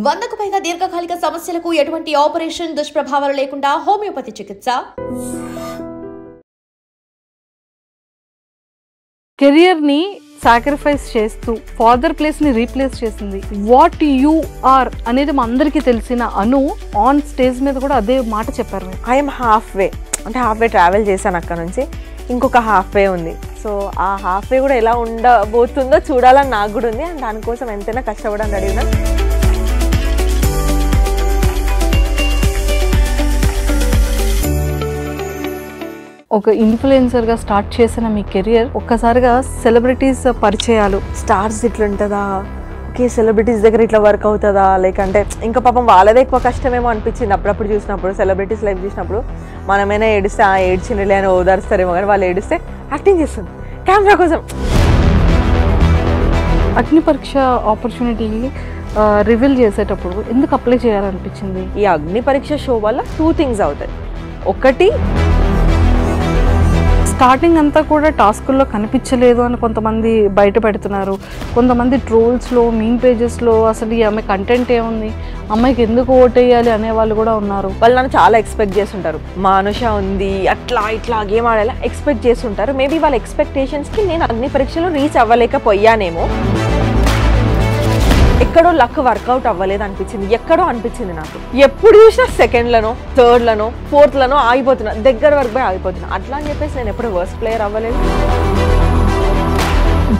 100కు పైగా దీర్ఘకాలిక సమస్యలకు ఎటువంటి ఆపరేషన్ దుష్ప్రభావాలు లేకుండా హోమియోపతి చికిత్స. కెరియర్ ని సాక్రిఫైస్ చేస్తూ ఫాదర్ ప్లేస్ ని రీప్లేస్ చేసింది. వాట్ యు ఆర్ అనేది మా అందరికీ తెలిసిన అను ఆన్ స్టేజ్ మీద కూడా అదే మాట చెప్పారు. ఐఎమ్ హాఫ్ వే, అంటే హాఫ్ వే ట్రావెల్ చేశాను అక్కడ నుంచి, ఇంకొక హాఫ్ వే ఉంది. సో ఆ హాఫ్ వే కూడా ఎలా ఉండబోతుందో చూడాలని నాకు కూడా ఉంది. అండ్ దానికోసం ఎంతైనా కష్టపడడం జరిగిన ఒక ఇన్ఫ్లుయెన్సర్ గా స్టార్ట్ చేసిన మీ కెరియర్ ఒక్కసారిగా సెలబ్రిటీస్ పరిచయాలు, స్టార్స్ ఇట్లుంటుందా, ఓకే సెలబ్రిటీస్ దగ్గర ఇట్లా వర్క్ అవుతుందా, లేకంటే ఇంకా పాపం వాళ్ళదే ఎక్కువ కష్టమేమో అనిపించింది అప్పుడప్పుడు చూసినప్పుడు. సెలబ్రిటీస్ లైఫ్ చూసినప్పుడు మనమైనా ఏడిస్తే ఏడ్చినలే అని ఓదారుస్తారేమో, కానీ వాళ్ళు ఏడిస్తే యాక్టింగ్ చేస్తుంది కెమెరా కోసం. అగ్ని పరీక్ష ఆపర్చునిటీ రివీల్ చేసేటప్పుడు ఎందుకు అప్లై చేయాలనిపించింది? ఈ అగ్ని పరీక్ష షో వల్ల 2 థింగ్స్ అవుతాయి. ఒకటి, స్టార్టింగ్ అంతా కూడా టాస్కుల్లో కనిపించలేదు అని కొంతమంది బయట పెడుతున్నారు. కొంతమంది ట్రోల్స్లో, మీమ్ పేజెస్లో అసలు ఈ అమ్మాయి కంటెంట్ ఏముంది, అమ్మాయికి ఎందుకు ఓటేయాలి అనే వాళ్ళు కూడా ఉన్నారు. వాళ్ళు నన్ను చాలా ఎక్స్పెక్ట్ చేస్తుంటారు, మానుష ఉంది అట్లా ఇట్లా గేమ్ ఆడేలా ఎక్స్పెక్ట్ చేస్తుంటారు. మేబీ వాళ్ళ ఎక్స్పెక్టేషన్స్కి నేను అగ్ని పరీక్షలో రీచ్ అవ్వలేకపోయానేమో. ఎక్కడో లక్ వర్కౌట్ అవ్వలేదు అనిపించింది, ఎక్కడో అనిపించింది నాకు. ఎప్పుడు చూసినా సెకండ్లను, థర్డ్లను, ఫోర్త్లను ఆగిపోతున్నా, దగ్గర వరకు పోయి ఆగిపోతున్నా. అట్లా అని చెప్పేసి నేను ఎప్పుడు వర్స్ట్ ప్లేయర్ అవ్వలేదు.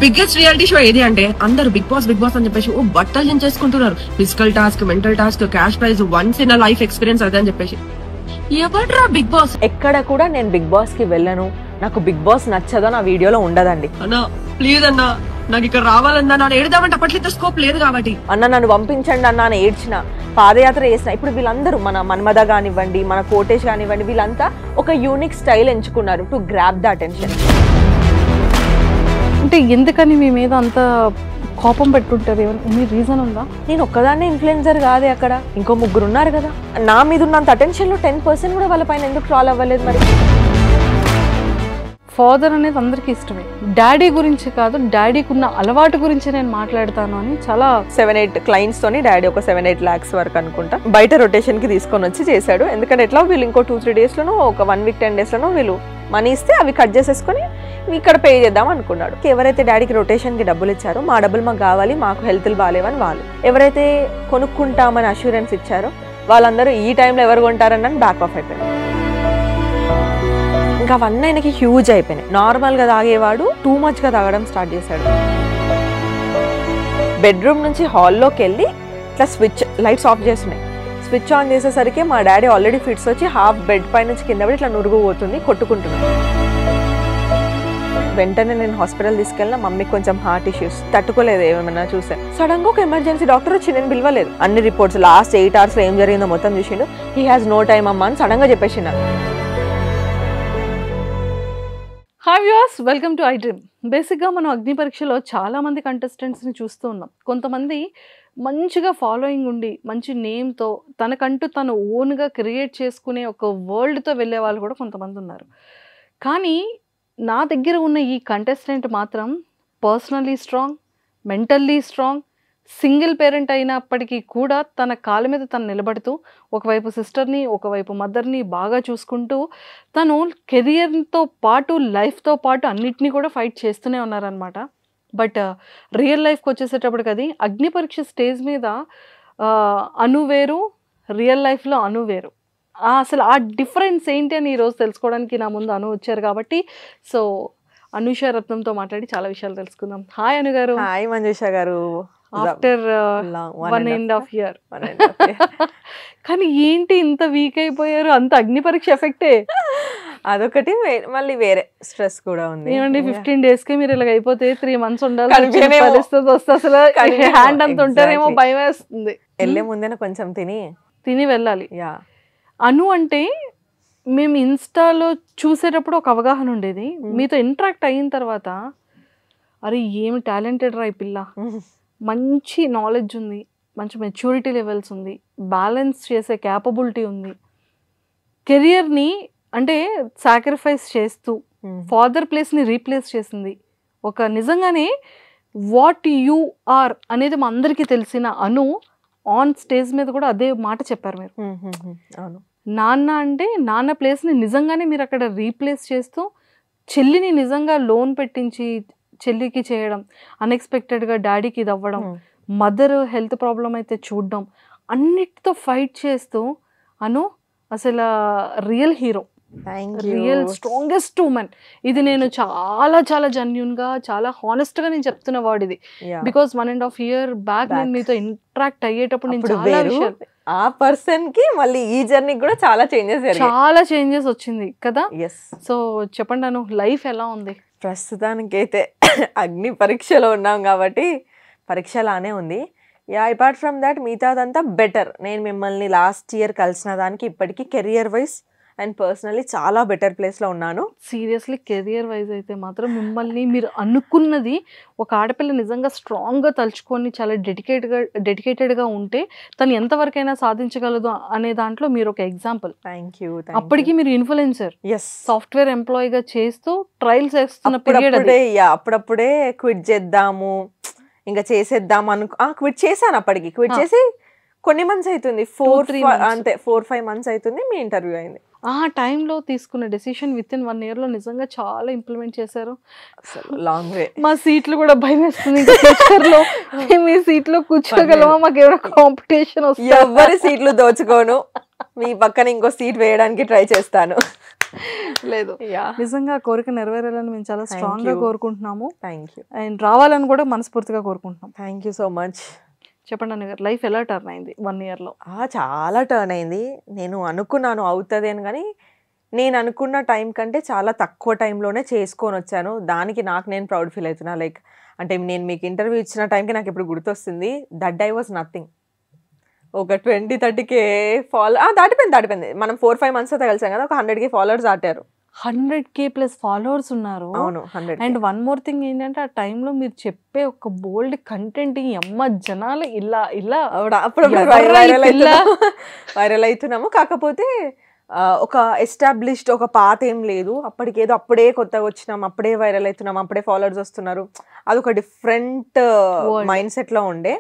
బిగ్గెస్ట్ రియాలిటీ షో ఏది అంటే అందరు బిగ్ బాస్ అని చెప్పేసి బట్టలు చేసుకుంటున్నారు. Physical task, mental task, cash prize, once in life experience అదే అని చెప్పేసి. ఎవడ్రా బిగ్ బాస్? ఎక్కడ కూడా నేను బిగ్ బాస్ కి వెళ్ళను, నాకు బిగ్ బాస్ నచ్చదో నా వీడియోలో ఉండదండి. అన్నా ప్లీజ్ అన్నా, నాకు ఇక్కడ రావాలన్నా నన్ను ఏడుదామంటే అప్పట్లో స్కోప్ లేదు కాబట్టి. అన్న నన్ను పంపించండి అన్న అని ఏడ్చిన, పాదయాత్ర చేసిన. ఇప్పుడు వీళ్ళందరూ మన మన్మద కానివ్వండి, మన కోటేష్ కానివ్వండి, వీళ్ళంతా ఒక యూనిక్ స్టైల్ ఎంచుకున్నారు టు గ్రాబ్ ద అటెన్షన్. అంటే ఎందుకని మీ మీద అంత కోపం పెట్టుంటారు? ఎనీ రీజన్ ఉందా? నేను ఒక్కదాన్నే ఇన్ఫ్లుయెన్సర్ కాదే, అక్కడ ఇంకో 3 ఉన్నారు కదా. నా మీద ఉన్నంత అటెన్షన్ లో 10% కూడా వాళ్ళ పైన ఎందుకు ట్రాల్ అవ్వలేదు మరి? ఫాదర్ అనేది అందరికీ ఇష్టమే. డాడీ గురించి కాదు, డాడీకి ఉన్న అలవాటు గురించి నేను మాట్లాడతాను అని చాలా 7-8 క్లయింట్స్ తోని డాడీ ఒక 7-8 lakhs వరకు అనుకుంటా బయట రొటేషన్ కి తీసుకొని వచ్చి చేశాడు. ఎందుకంటే ఎట్లా వీళ్ళు ఇంకో 2-3 days లోనో, ఒక 1 week 10 days లోనో వీళ్ళు మనీ ఇస్తే అవి కట్ చేసేసుకుని ఇక్కడ పే చేద్దాం అనుకున్నాడు. ఎవరైతే డాడీకి రొటేషన్ కి డబ్బులు ఇచ్చారో, మా డబ్బులు మాకు కావాలి, మాకు హెల్త్లు బాగాలేవని వాళ్ళు, ఎవరైతే కొనుక్కుంటామని అష్యూరెన్స్ ఇచ్చారో వాళ్ళందరూ ఈ టైంలో ఎవరు కొంటారని బ్యాక్ ఆఫ్ అయిపోయారు. ఇంకా అవన్నీ ఆయనకి హ్యూజ్ అయిపోయినాయి. నార్మల్గా తాగేవాడు టూ మచ్గా తాగడం స్టార్ట్ చేశాడు. బెడ్రూమ్ నుంచి హాల్లోకి వెళ్ళి ఇట్లా లైట్స్ ఆఫ్ చేస్తున్నాయి. స్విచ్ ఆన్ చేసేసరికి మా డాడీ ఆల్రెడీ ఫిట్స్ వచ్చి హాఫ్ బెడ్ పై నుంచి కింద పడి ఇట్లా నురుగు పోతుంది, కొట్టుకుంటున్నాడు. వెంటనే నేను హాస్పిటల్ తీసుకెళ్ళిన. మమ్మీకి కొంచెం హార్ట్ ఇష్యూస్, తట్టుకోలేదు ఏమైనా చూసా. సడన్ గా ఒక ఎమర్జెన్సీ డాక్టర్ వచ్చి నేను పిలవలేదు. అన్ని రిపోర్ట్స్ లాస్ట్ 8 hours లో ఏం జరిగిందో మొత్తం చూసిండు. హీ హ్యాస్ నో టైమ్ అమ్మా అని సడన్ గా చెప్పేసిండు. Hi viewers, welcome to I Dream. బేసిక్గా మనం అగ్ని పరీక్షలో చాలామంది కంటెస్టెంట్స్ని చూస్తూ ఉన్నాం. కొంతమంది మంచిగా ఫాలోయింగ్ ఉండి మంచి నేమ్తో తనకంటూ తను ఓన్గా క్రియేట్ చేసుకునే ఒక వరల్డ్తో వెళ్ళే వాళ్ళు కూడా కొంతమంది ఉన్నారు. కానీ నా దగ్గర ఉన్న ఈ కంటెస్టెంట్ మాత్రం personally strong, mentally strong, single parent అయినప్పటికీ కూడా తన కాళ్ళ మీద తను నిలబడుతూ ఒకవైపు సిస్టర్ని, ఒకవైపు మదర్ని బాగా చూసుకుంటూ తను కెరియర్తో పాటు లైఫ్తో పాటు అన్నిటినీ కూడా ఫైట్ చేస్తూనే ఉన్నారనమాట. బట్ రియల్ లైఫ్కి వచ్చేసేటప్పటికి అది అగ్ని పరీక్ష స్టేజ్ మీద అను వేరు, రియల్ లైఫ్లో అను వేరు. అసలు ఆ డిఫరెన్స్ ఏంటి అని ఈరోజు తెలుసుకోవడానికి నా ముందు అను వచ్చారు కాబట్టి సో అనుష రత్నంతో మాట్లాడి చాలా విషయాలు తెలుసుకుందాం. హాయ్ అను గారు. హాయ్ మంజుష గారు. After 1.5 years. కానీ ఏంటి ఇంత వీక్ అయిపోయారు? అంత అగ్ని పరీక్ష ఎఫెక్టే. అదొకటి, మళ్ళీ వేరే స్ట్రెస్ కూడా ఉంది. ఏమండి 15 days కే మీరు ఇలా అయిపోతే 3 months ఉండాలి పరిస్థితి వస్తే అసలు హ్యాండ్ అంత ఉంటారేమో భయం వేస్తుంది. వెళ్ళే ముందే కొంచెం తిని వెళ్ళాలి. అను అంటే మేము ఇన్స్టాలో చూసేటప్పుడు ఒక అవగాహన ఉండేది. మీతో ఇంటరాక్ట్ అయిన తర్వాత అరే ఏమి టాలెంటెడ్ రా ఈ పిల్ల, మంచి నాలెడ్జ్ ఉంది, మంచి మెచ్యూరిటీ లెవెల్స్ ఉంది, బ్యాలెన్స్ చేసే క్యాపబిలిటీ ఉంది, కెరియర్ని అంటే సాక్రిఫైస్ చేస్తూ ఫాదర్ ప్లేస్ని రీప్లేస్ చేసింది. ఒక నిజంగానే వాట్ యు ఆర్ అనేది మా అందరికీ తెలిసిన అను ఆన్ స్టేజ్ మీద కూడా అదే మాట చెప్పారు మీరు. అవును. నాన్న అంటే నాన్న ప్లేస్ని నిజంగానే మీరు అక్కడ రీప్లేస్ చేస్తూ చెల్లిని నిజంగా లోన్ పెట్టించి చెల్లికి చేయడం, అన్ఎక్స్పెక్టెడ్గా డాడీకి ఇది అవ్వడం, మదర్ హెల్త్ ప్రాబ్లం అయితే చూడడం, అన్నిటితో ఫైట్ చేస్తూ అను అసలు real hero, real strongest women. ఇది నేను చాలా చాలా జెన్యూన్గా చాలా హానెస్ట్గా నేను చెప్తున్న వర్డ్ ఇది. బికాస్ 1.5 year బ్యాక్ నేను మీతో ఇంటరాక్ట్ అయ్యేటప్పుడు నేను చాలా విషయాలు, ఆ పర్సన్ కి మళ్ళీ ఈ జర్నీ కూడా చాలా చేంజెస్ వచ్చింది కదా. సో చెప్పండి అను, లైఫ్ ఎలా ఉంది? ప్రస్తుతానికైతే అగ్ని పరీక్షలో ఉన్నాం కాబట్టి పరీక్షలానే ఉంది. అపార్ట్ ఫ్రమ్ దాట్ మిగతాదంతా బెటర్. నేను మిమ్మల్ని లాస్ట్ ఇయర్ కలిసిన దానికి ఇప్పటికీ కెరియర్ వైజ్ అండ్ పర్సనలీ చాలా బెటర్ ప్లేస్లో ఉన్నాను. సీరియస్లీ కెరియర్ వైజ్ అయితే మాత్రం మిమ్మల్ని మీరు అనుకున్నది, ఒక ఆడపిల్ల నిజంగా స్ట్రాంగ్గా తలుచుకొని చాలా డెడికేటెడ్గా ఉంటే తను ఎంతవరకైనా సాధించగలదు అనే దాంట్లో మీరు ఒక ఎగ్జాంపుల్. Thank you. అప్పటికి మీరు ఇన్ఫ్లుయెన్సర్, సాఫ్ట్వేర్ ఎంప్లాయీగా చేస్తూ ట్రయల్స్ చేస్తున్న పీరియడ్. అప్పుడప్పుడే క్విట్ చేద్దాము, ఇంకా చేసేద్దాము క్విట్ చేశాను. అప్పటికి క్విట్ చేసి కొన్ని మంత్స్ అవుతుంది, 4-5 months అవుతుంది, మీ ఇంటర్వ్యూ అయింది. ఆ టైంలో తీసుకున్న డెసిషన్ విత్ ఇన్ 1 year లో నిజంగా చాలా ఇంప్లిమెంట్ చేశారు. Long way. మా సీట్లు కూడా భయం వేస్తుంది, మీ సీట్లో కూర్చోగలమా, మాకు ఏమైనా కాంపిటీషన్ వస్తుంది? ఎవరి సీట్లు దోచుకోను, మీ పక్కన ఇంకో సీట్ వేయడానికి ట్రై చేస్తాను. లేదు, నిజంగా కోరిక నెరవేరాలని మేము చాలా స్ట్రాంగ్ గా కోరుకుంటున్నాము. Thank you. అండ్ రావాలని కూడా మనస్ఫూర్తిగా కోరుకుంటున్నాం. Thank you so much. చెప్పండి అన్న గారు, లైఫ్ ఎలా టర్న్ అయింది 1 year లో? చాలా టర్న్ అయింది. నేను అనుకున్నాను అవుతుంది అని, కానీ నేను అనుకున్న టైం కంటే చాలా తక్కువ టైంలోనే చేసుకొని వచ్చాను. దానికి నేను ప్రౌడ్ ఫీల్ అవుతున్నా. లైక్ అంటే నేను మీకు ఇంటర్వ్యూ ఇచ్చిన టైంకి నాకు ఇప్పుడు గుర్తొస్తుంది, దట్ ఐ వాజ్ నథింగ్. ఒక 20-30K దాటిపోయింది. మనం 4-5 months అయితే కలిసాం కదా, ఒక 100K followers దాటారు. 100K plus followers ఉన్నారు. అవును, 100K. And one more thing ఏంటంటే, ఆ టైంలో మీరు చెప్పే ఒక బోల్డ్ కంటెంట్ ఈ అమ్మ జనాలు ఇలా వైరల్ అవుతున్నాము. కాకపోతే ఒక ఎస్టాబ్లిష్డ్ ఒక పాత ఏం లేదు. అప్పటికేదో అప్పుడే కొత్తగా వచ్చినాం, అప్పుడే వైరల్ అవుతున్నాం, అప్పుడే ఫాలోవర్స్ వస్తున్నారు. అదొక డిఫరెంట్ మైండ్ సెట్లో ఉండే.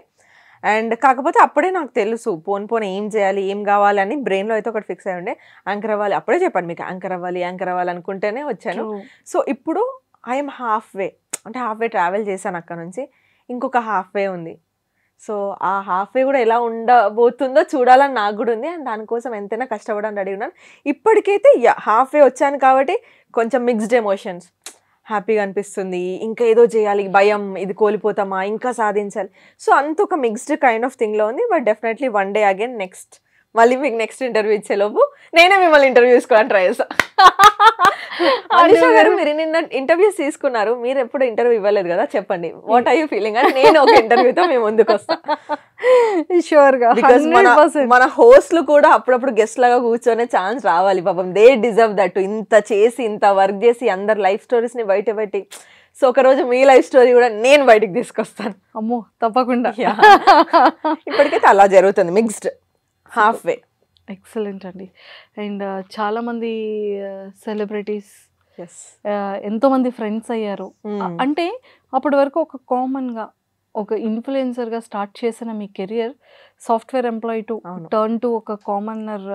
అండ్ కాకపోతే అప్పుడే నాకు తెలుసు పోన్ ఏం చేయాలి, ఏం కావాలి అని బ్రెయిన్లో అయితే ఒకటి ఫిక్స్ అయ్యి ఉండే. యాంకర్ అవ్వాలి, అప్పుడే చెప్పాను మీకు, యాంకర్ అవ్వాలి అనుకుంటేనే వచ్చాను. సో ఇప్పుడు ఐఎమ్ హాఫ్ వే ట్రావెల్ చేశాను అక్కడ నుంచి, ఇంకొక హాఫ్ వే ఉంది. సో ఆ హాఫ్ వే కూడా ఎలా ఉండబోతుందో చూడాలని నాకు కూడా ఉంది. అండ్ దానికోసం ఎంతైనా కష్టపడని రెడీ ఉన్నాను. ఇప్పటికైతే హాఫ్ వే వచ్చాను కాబట్టి కొంచెం మిక్స్డ్ ఎమోషన్స్. హ్యాపీగా అనిపిస్తుంది, ఇంకా ఏదో చేయాలి, భయం, ఇది కోల్పోతామా, ఇంకా సాధించాలి. సో అంత ఒక మిక్స్డ్ కైండ్ ఆఫ్ థింగ్లో ఉంది. But definitely one day again మళ్ళీ మీకు నెక్స్ట్ ఇంటర్వ్యూ ఇచ్చేలోపు నేనే మిమ్మల్ని ఇంటర్వ్యూ తీసుకోవడానికి ట్రై చేస్తాను. అనిషా గారు, మీరు నిన్న ఇంటర్వ్యూస్ తీసుకున్నారు, మీరు ఎప్పుడు ఇంటర్వ్యూ ఇవ్వలేదు కదా, చెప్పండి వాట్ ఆర్ యూ ఫీలింగ్ అని. నేను ఒక ఇంటర్వ్యూతో మేము ముందుకు వస్తాను. షూర్గా. బికాస్ మన హోస్ట్లు కూడా అప్పుడప్పుడు గెస్ట్ లాగా కూర్చొనే ఛాన్స్ రావాలి. పాపం దే డిజర్వ్ దట్. ఇంత చేసి, ఇంత వర్క్ చేసి, అందరు లైఫ్ స్టోరీస్ ని బయట పెట్టి, సో ఒకరోజు మీ లైఫ్ స్టోరీ కూడా నేను బయటకు తీసుకొస్తాను. అమ్మో, తప్పకుండా. ఇప్పటికైతే అలా జరుగుతుంది, మిక్స్డ్ హాఫ్ వే. ఎక్సలెంట్ అండి. అండ్ చాలామంది సెలబ్రిటీస్, ఎంతోమంది ఫ్రెండ్స్ అయ్యారు. అంటే అప్పటి వరకు ఒక కామన్గా ఒక ఇన్ఫ్లుయెన్సర్గా స్టార్ట్ చేసిన మీ career software employee turn to ఒక కామనర్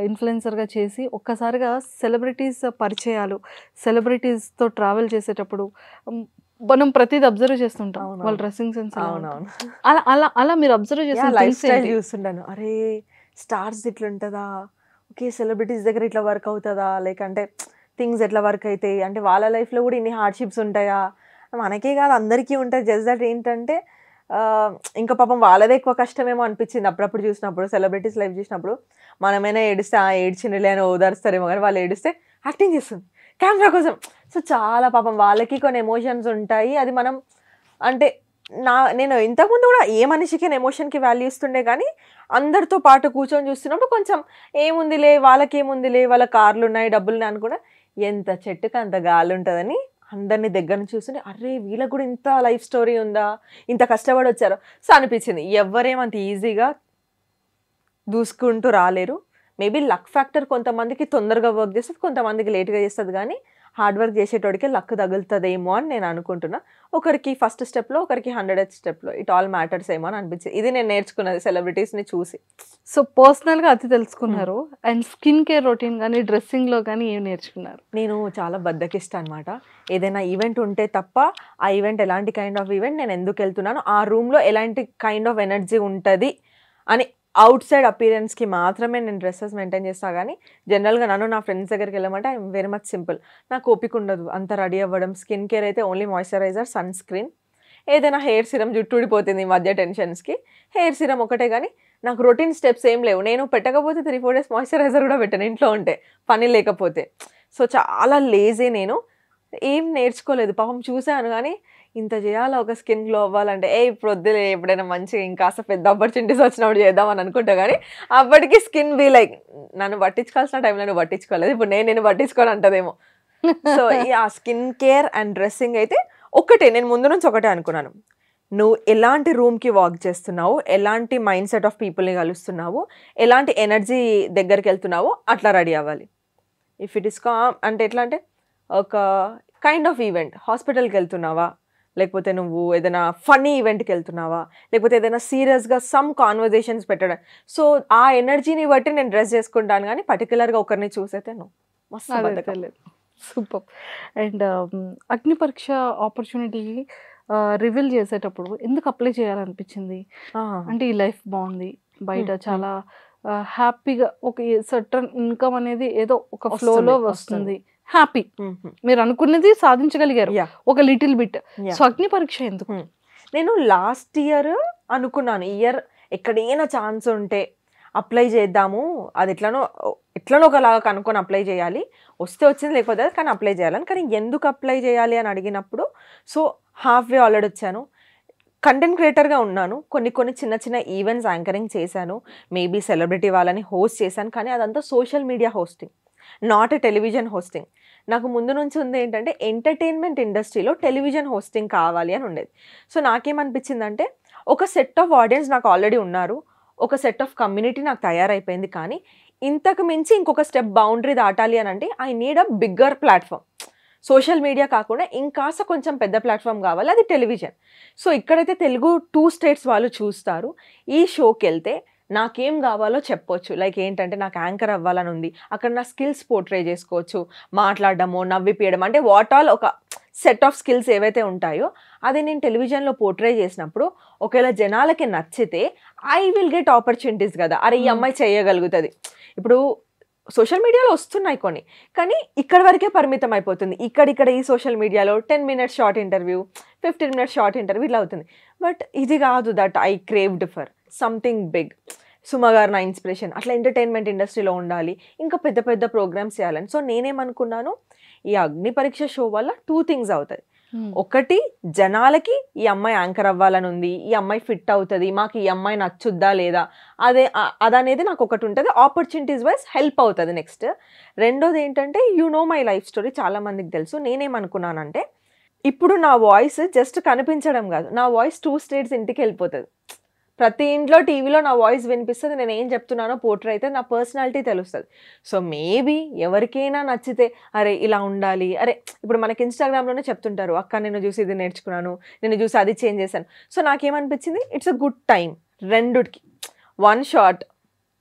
ఇన్ఫ్లుయెన్సర్గా చేసి ఒక్కసారిగా సెలబ్రిటీస్ పరిచయాలు, సెలబ్రిటీస్తో ట్రావెల్ చేసేటప్పుడు మనం ప్రతిదీ అబ్జర్వ్ చేస్తుంటాం, వాళ్ళ డ్రెస్సింగ్ సెన్స్ అలా అలా అలా మీరు అబ్జర్వ్ చేసిన లైఫ్ స్టైల్ చూస్తుంటాను. అరే స్టార్స్ ఇట్లా ఉంటుందా, ఓకే సెలబ్రిటీస్ దగ్గర ఇట్లా వర్క్ అవుతుందా, లైక్ అంటే థింగ్స్ ఎట్లా వర్క్ అవుతాయి, అంటే వాళ్ళ లైఫ్లో కూడా ఇన్ని హార్డ్షిప్స్ ఉంటాయా, మనకే కాదు అందరికీ ఉంటుంది. జస్ట్ దట్ ఏంటంటే ఇంకా పాపం వాళ్ళదే ఎక్కువ కష్టమేమో అనిపించింది అప్పుడప్పుడు చూసినప్పుడు, సెలబ్రిటీస్ లైఫ్ చూసినప్పుడు. మనమైనా ఏడిస్తే ఏడ్చినలే అని ఓదారుస్తారేమో, కానీ వాళ్ళు ఏడిస్తే యాక్టింగ్ చేస్తుంది కెమెరా కోసం. సో చాలా పాపం వాళ్ళకి కొన్ని ఎమోషన్స్ ఉంటాయి. అది మనం అంటే నేను ఇంతకుముందు కూడా ఏ మనిషికి ఎమోషన్కి వాల్యూ ఇస్తుండే, కానీ అందరితో పాటు కూర్చొని చూస్తున్నప్పుడు కొంచెం ఏముందిలే వాళ్ళకేముందిలే, వాళ్ళ కార్లు ఉన్నాయి, డబ్బులు ఉన్నాయి అనుకున్నా, ఎంత చెట్టుకి అంత గాలి ఉంటుందని అందరినీ దగ్గర నుంచి చూస్తుంటే అరే వీళ్ళకి కూడా ఇంత లైఫ్ స్టోరీ ఉందా, ఇంత కష్టపడి వచ్చారో. సో అనిపించింది ఎవరేమంత ఈజీగా దూసుకుంటూ రాలేరు. మేబీ లక్ ఫ్యాక్టర్ కొంతమందికి తొందరగా వర్క్ చేస్తుంది, కొంతమందికి లేట్గా చేస్తుంది, కానీ హార్డ్ వర్క్ చేసేటోడికి లక్ తగులుతుందేమో అని నేను అనుకుంటున్నా. ఒకరికి ఫస్ట్ స్టెప్లో, ఒకరికి 100th స్టెప్లో, ఇట్ ఆల్ మ్యాటర్స్ ఏమో అని అనిపించింది. ఇది నేను నేర్చుకున్నది సెలబ్రిటీస్ని చూసి. సో పర్సనల్గా అది తెలుసుకున్నారు. అండ్ స్కిన్ కేర్ రొటీన్ కానీ డ్రెస్సింగ్లో కానీ ఏం నేర్చుకున్నారు? నేను చాలా బద్దకిస్తా అనమాట. ఏదైనా ఈవెంట్ ఉంటే తప్ప ఆ ఈవెంట్ ఎలాంటి కైండ్ ఆఫ్ ఈవెంట్, నేను ఎందుకు వెళ్తున్నాను, ఆ రూమ్లో ఎలాంటి కైండ్ ఆఫ్ ఎనర్జీ ఉంటుంది అని అవుట్ సైడ్ అపీరెన్స్కి మాత్రమే నేను డ్రెస్సెస్ మెయింటైన్ చేస్తాను. కానీ జనరల్గా నన్ను నా ఫ్రెండ్స్ దగ్గరికి వెళ్ళమంటే ఐఎమ్ వెరీ మచ్ సింపుల్. నాకు ఓపిక ఉండదు అంత రెడీ అవ్వడం. స్కిన్ కేర్ అయితే ఓన్లీ మాయిశ్చరైజర్, సన్ స్క్రీన్, ఏదైనా హెయిర్ సిరమ్, జుట్టు ఊడిపోతుంది ఈ మధ్య టెన్షన్స్కి, హెయిర్ సిరమ్ ఒకటే. కానీ నాకు రొటీన్ స్టెప్స్ ఏం లేవు. నేను పెట్టకపోతే 3-4 days మాయిశ్చరైజర్ కూడా పెట్టాను ఇంట్లో ఉంటే, పని లేకపోతే. సో చాలా లేజీ. నేను ఏం నేర్చుకోలేదు. పాపం చూశాను కానీ ఇంత చేయాలా ఒక స్కిన్ గ్లో అవ్వాలంటే, ఇప్పుడు వద్దులే, ఎప్పుడైనా మంచిగా ఇంకాస్త పెద్ద ఆపర్చునిటీస్ వచ్చినప్పుడు చేద్దామని అనుకుంటా. కానీ అప్పటికి స్కిన్ బీ లైక్, నన్ను పట్టించుకోవాల్సిన టైంలో నువ్వు పట్టించుకోలేదు, ఇప్పుడు నేను పట్టించుకోని అంటదేమో. సో ఆ స్కిన్ కేర్ అండ్ డ్రెస్సింగ్ అయితే ఒకటే, నేను ముందు నుంచి ఒకటే అనుకున్నాను. నువ్వు ఎలాంటి రూమ్కి వాక్ చేస్తున్నావు, ఎలాంటి మైండ్ సెట్ ఆఫ్ పీపుల్ని కలుస్తున్నావు, ఎలాంటి ఎనర్జీ దగ్గరికి వెళ్తున్నావు, అట్లా రెడీ అవ్వాలి. ఇఫ్ ఇట్ ఇస్ అంటే ఎట్లా అంటే ఒక కైండ్ ఆఫ్ ఈవెంట్, హాస్పిటల్కి వెళ్తున్నావా, లేకపోతే నువ్వు ఏదైనా ఫన్నీ ఈవెంట్కి వెళ్తున్నావా, లేకపోతే ఏదైనా సీరియస్గా సమ్ కాన్వర్జేషన్స్ పెట్టడం. సో ఆ ఎనర్జీని బట్టి నేను డ్రెస్ చేసుకుంటాను. కానీ పర్టికులర్గా ఒకరిని చూసైతే మస్తు. సూపర్. అండ్ అగ్ని పరీక్ష ఆపర్చునిటీ రివీల్ చేసేటప్పుడు ఎందుకు అప్లై చేయాలనిపించింది? అంటే ఈ లైఫ్ బాగుంది, బయట చాలా హ్యాపీగా ఒక సర్టన్ ఇన్కమ్ అనేది ఏదో ఒక ఫ్లోలో వస్తుంది, హ్యాపీ, మీరు అనుకున్నది సాధించగలిగారు ఒక లిటిల్ బిట్. సో అగ్ని పరీక్ష ఎందుకు? నేను లాస్ట్ ఇయర్ అనుకున్నాను, ఇయర్ ఎక్కడైనా ఛాన్స్ ఉంటే అప్లై చేద్దాము, అది ఎట్లనో ఒకలాగా కనుక్కొని అప్లై చేయాలి, వస్తే వచ్చింది లేకపోతే కానీ అప్లై చేయాలని. కానీ ఎందుకు అప్లై చేయాలి అని అడిగినప్పుడు, సో హాఫ్ వే ఆల్రెడీ వచ్చాను, కంటెంట్ క్రియేటర్గా ఉన్నాను, కొన్ని చిన్న చిన్న ఈవెంట్స్ యాంకరింగ్ చేశాను, మేబీ సెలబ్రిటీ వాళ్ళని హోస్ట్ చేశాను. కానీ అదంతా social media hosting, not a television hosting. నాకు ముందు నుంచి ఉంది ఏంటంటే ఎంటర్టైన్మెంట్ ఇండస్ట్రీలో టెలివిజన్ హోస్టింగ్ కావాలి అని ఉండేది. సో నాకేమనిపించిందంటే ఒక సెట్ ఆఫ్ ఆడియన్స్ నాకు ఆల్రెడీ ఉన్నారు, ఒక సెట్ ఆఫ్ కమ్యూనిటీ నాకు తయారైపోయింది. కానీ ఇంతకు మించి ఇంకొక స్టెప్ బౌండరీ దాటాలి అని అంటే I need a bigger platform. Social media కాకుండా ఇంకాస్త కొంచెం పెద్ద ప్లాట్ఫామ్ కావాలి, అది టెలివిజన్. సో ఇక్కడైతే తెలుగు 2 states వాళ్ళు చూస్తారు. ఈ షోకి వెళ్తే నాకేం కావాలో చెప్పొచ్చు. లైక్ ఏంటంటే నాకు యాంకర్ అవ్వాలని ఉంది, అక్కడ నా స్కిల్స్ పోర్ట్రే చేసుకోవచ్చు, మాట్లాడడము, నవ్విపియడం, అంటే వాట్ ఆల్ ఒక సెట్ ఆఫ్ స్కిల్స్ ఏవైతే ఉంటాయో అది నేను టెలివిజన్లో పోర్ట్రే చేసినప్పుడు ఒకవేళ జనాలకి నచ్చితే ఐ విల్ గెట్ ఆపర్చునిటీస్ కదా. అరే ఈ అమ్మాయి చేయగలుగుతుంది. ఇప్పుడు సోషల్ మీడియాలో వస్తున్నాయి కొన్ని, కానీ ఇక్కడ వరకే పరిమితం అయిపోతుంది. ఇక్కడ ఈ సోషల్ మీడియాలో 10 minutes short interview, 15 minutes short interview ఇట్లా అవుతుంది. బట్ ఇది కాదు, that I craved for something big. Suma గారు నా ఇన్స్పిరేషన్, అట్లా ఎంటర్టైన్మెంట్ ఇండస్ట్రీలో ఉండాలి, ఇంకా పెద్ద పెద్ద ప్రోగ్రామ్స్ చేయాలని. సో నేనేమనుకున్నాను, ఈ అగ్ని పరీక్ష షో వల్ల 2 things అవుతాయి. ఒకటి, జనాలకి ఈ అమ్మాయి యాంకర్ అవ్వాలని ఉంది, ఈ అమ్మాయి ఫిట్ అవుతుంది, మాకు ఈ అమ్మాయి నచ్చుద్దా లేదా అదనేది నాకు ఒకటి ఉంటుంది, ఆపర్చునిటీస్ వైజ్ హెల్ప్ అవుతుంది. నెక్స్ట్ రెండోది ఏంటంటే మై లైఫ్ స్టోరీ చాలా మందికి తెలుసు. నేనేమనుకున్నానంటే ఇప్పుడు నా వాయిస్ జస్ట్ కనిపించడం కాదు, నా వాయిస్ 2 states ఇంటికి వెళ్ళిపోతుంది. ప్రతి ఇంట్లో టీవీలో నా వాయిస్ వినిపిస్తుంది, నేను ఏం చెప్తున్నానో పోర్ట్రే అయితే నా పర్సనాలిటీ తెలుస్తుంది. సో మేబీ ఎవరికైనా నచ్చితే అరే ఇలా ఉండాలి, అరే ఇప్పుడు మనకి ఇన్స్టాగ్రామ్లోనే చెప్తుంటారు, అక్క నేను చూసి ఇది నేర్చుకున్నాను, నేను చూసి అది చేంజ్ చేశాను. సో నాకేమనిపించింది, ఇట్స్ అ గుడ్ టైం, రెండుకి 1 shot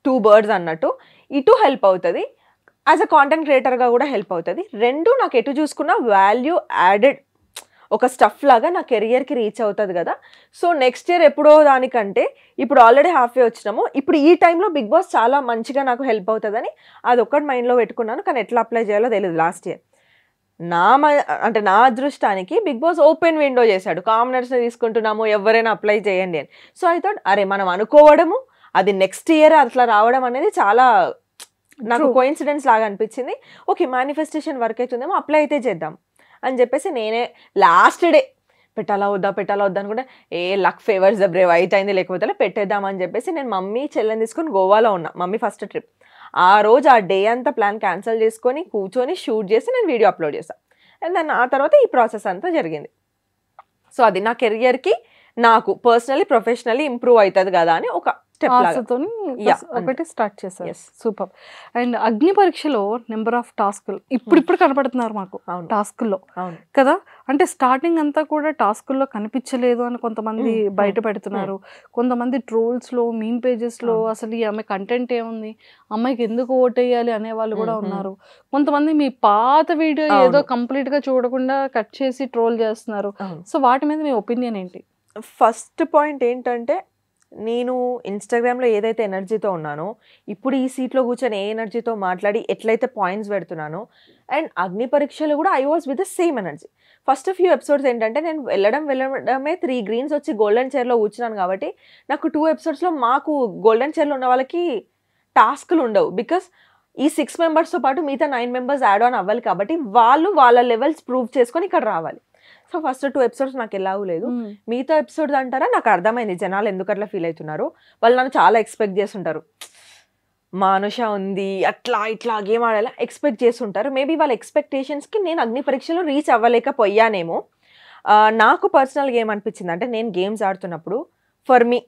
2 birds అన్నట్టు. ఇటు హెల్ప్ అవుతుంది, యాజ్ అ కాంటెంట్ క్రియేటర్గా కూడా హెల్ప్ అవుతుంది. రెండు నాకు ఎటు చూసుకున్న వాల్యూ యాడెడ్ ఒక స్టఫ్ లాగా నా కెరియర్కి రీచ్ అవుతుంది కదా. సో నెక్స్ట్ ఇయర్ ఎప్పుడో దానికంటే ఇప్పుడు ఆల్రెడీ హాఫ్ వే వచ్చినాము, ఇప్పుడు ఈ టైంలో బిగ్ బాస్ చాలా మంచిగా నాకు హెల్ప్ అవుతుందని అది ఒక్కటి మైండ్లో పెట్టుకున్నాను. కానీ ఎట్లా అప్లై చేయాలో తెలియదు. లాస్ట్ ఇయర్ నా అదృష్టానికి బిగ్ బాస్ ఓపెన్ విండో చేశాడు, కామనర్స్ని తీసుకుంటున్నాము ఎవరైనా అప్లై చేయండి అని. సో ఐ థాట్ అరే మనం అనుకోవడము అది నెక్స్ట్ ఇయర్ అట్లా రావడం అనేది చాలా నాకు కోఇన్సిడెన్స్ లాగా అనిపించింది. ఓకే మేనిఫెస్టేషన్ వర్క్ అవుతుందేమో, అప్లై అయితే చేద్దాం అని చెప్పేసి నేనే లాస్ట్ డే పెట్టాలా వద్దా అనుకుంటే లక్ ఫేవర్స్ ద బ్రేవ్ అయితే అయింది, లేకపోతే పెట్టేద్దామని చెప్పేసి నేను మమ్మీ చెల్లెని తీసుకొని గోవాలో ఉన్నా. మమ్మీ ఫస్ట్ ట్రిప్ ఆ రోజు, ఆ డే అంతా ప్లాన్ క్యాన్సిల్ చేసుకొని కూర్చొని షూట్ చేసి నేను వీడియో అప్లోడ్ చేస్తాను. అండ్ దాన్ని ఆ తర్వాత ఈ ప్రాసెస్ అంతా జరిగింది. సో అది నా కెరియర్కి నాకు పర్సనలీ ప్రొఫెషనల్లీ ఇంప్రూవ్ అవుతుంది కదా అని ఒక స్టెప్ లాగా. ఆశతోని Yeah, ఒకటి స్టార్ట్ చేశారు. Yes. సూపర్. అండ్ అగ్ని పరీక్షలో నెంబర్ ఆఫ్ టాస్కులు ఇప్పుడు కనపడుతున్నారు మాకు అవును. టాస్కుల్లో అవును. కదా. అంటే స్టార్టింగ్ అంతా కూడా టాస్కుల్లో కనిపించలేదు అని కొంతమంది బయట పెడుతున్నారు. కొంతమంది ట్రోల్స్లో మీమ్ పేజెస్లో అసలు ఈ ఆమె కంటెంట్ ఏముంది, అమ్మాయికి ఎందుకు ఓటేయాలి అనే వాళ్ళు కూడా ఉన్నారు. కొంతమంది మీ పాత వీడియో ఏదో కంప్లీట్ గా చూడకుండా కట్ చేసి ట్రోల్ చేస్తున్నారు. సో వాటి మీద మీ ఒపీనియన్ ఏంటి? ఫస్ట్ పాయింట్ ఏంటంటే, నేను ఇన్స్టాగ్రామ్లో ఏదైతే ఎనర్జీతో ఉన్నానో ఇప్పుడు ఈ సీట్లో కూర్చొని ఏ ఎనర్జీతో మాట్లాడి ఎట్లయితే పాయింట్స్ పెడుతున్నానో, అండ్ అగ్ని పరీక్షలు కూడా I was with the same energy. First few episodes ఏంటంటే నేను వెళ్ళడమే 3 గ్రీన్స్ వచ్చి గోల్డెన్ చైర్లో కూర్చున్నాను కాబట్టి నాకు 2 ఎపిసోడ్స్లో మాకు గోల్డెన్ చైర్లో ఉన్న వాళ్ళకి టాస్క్లు ఉండవు. బికాస్ ఈ 6 మెంబర్స్తో పాటు మిగతా 9 మెంబర్స్ యాడ్ ఆన్ అవ్వాలి కాబట్టి వాళ్ళు వాళ్ళ లెవెల్స్ ప్రూవ్ చేసుకొని ఇక్కడ రావాలి. సో ఫస్ట్ 2 ఎపిసోడ్స్ నాకు ఎలాగూ లేదు. మిగతా ఎపిసోడ్స్ అంటారా నాకు అర్థమైంది జనాలు ఎందుకు అట్లా ఫీల్ అవుతున్నారు. వాళ్ళు నన్ను చాలా ఎక్స్పెక్ట్ చేస్తుంటారు, మా అనుష ఉంది అట్లా ఇట్లా గేమ్ ఆడాలా ఎక్స్పెక్ట్ చేస్తుంటారు. మేబీ వాళ్ళ ఎక్స్పెక్టేషన్స్కి నేను అగ్ని పరీక్షలో రీచ్ అవ్వలేకపోయానేమో. నాకు పర్సనల్గా ఏమనిపించింది అంటే, నేను గేమ్స్ ఆడుతున్నప్పుడు ఫర్ మీ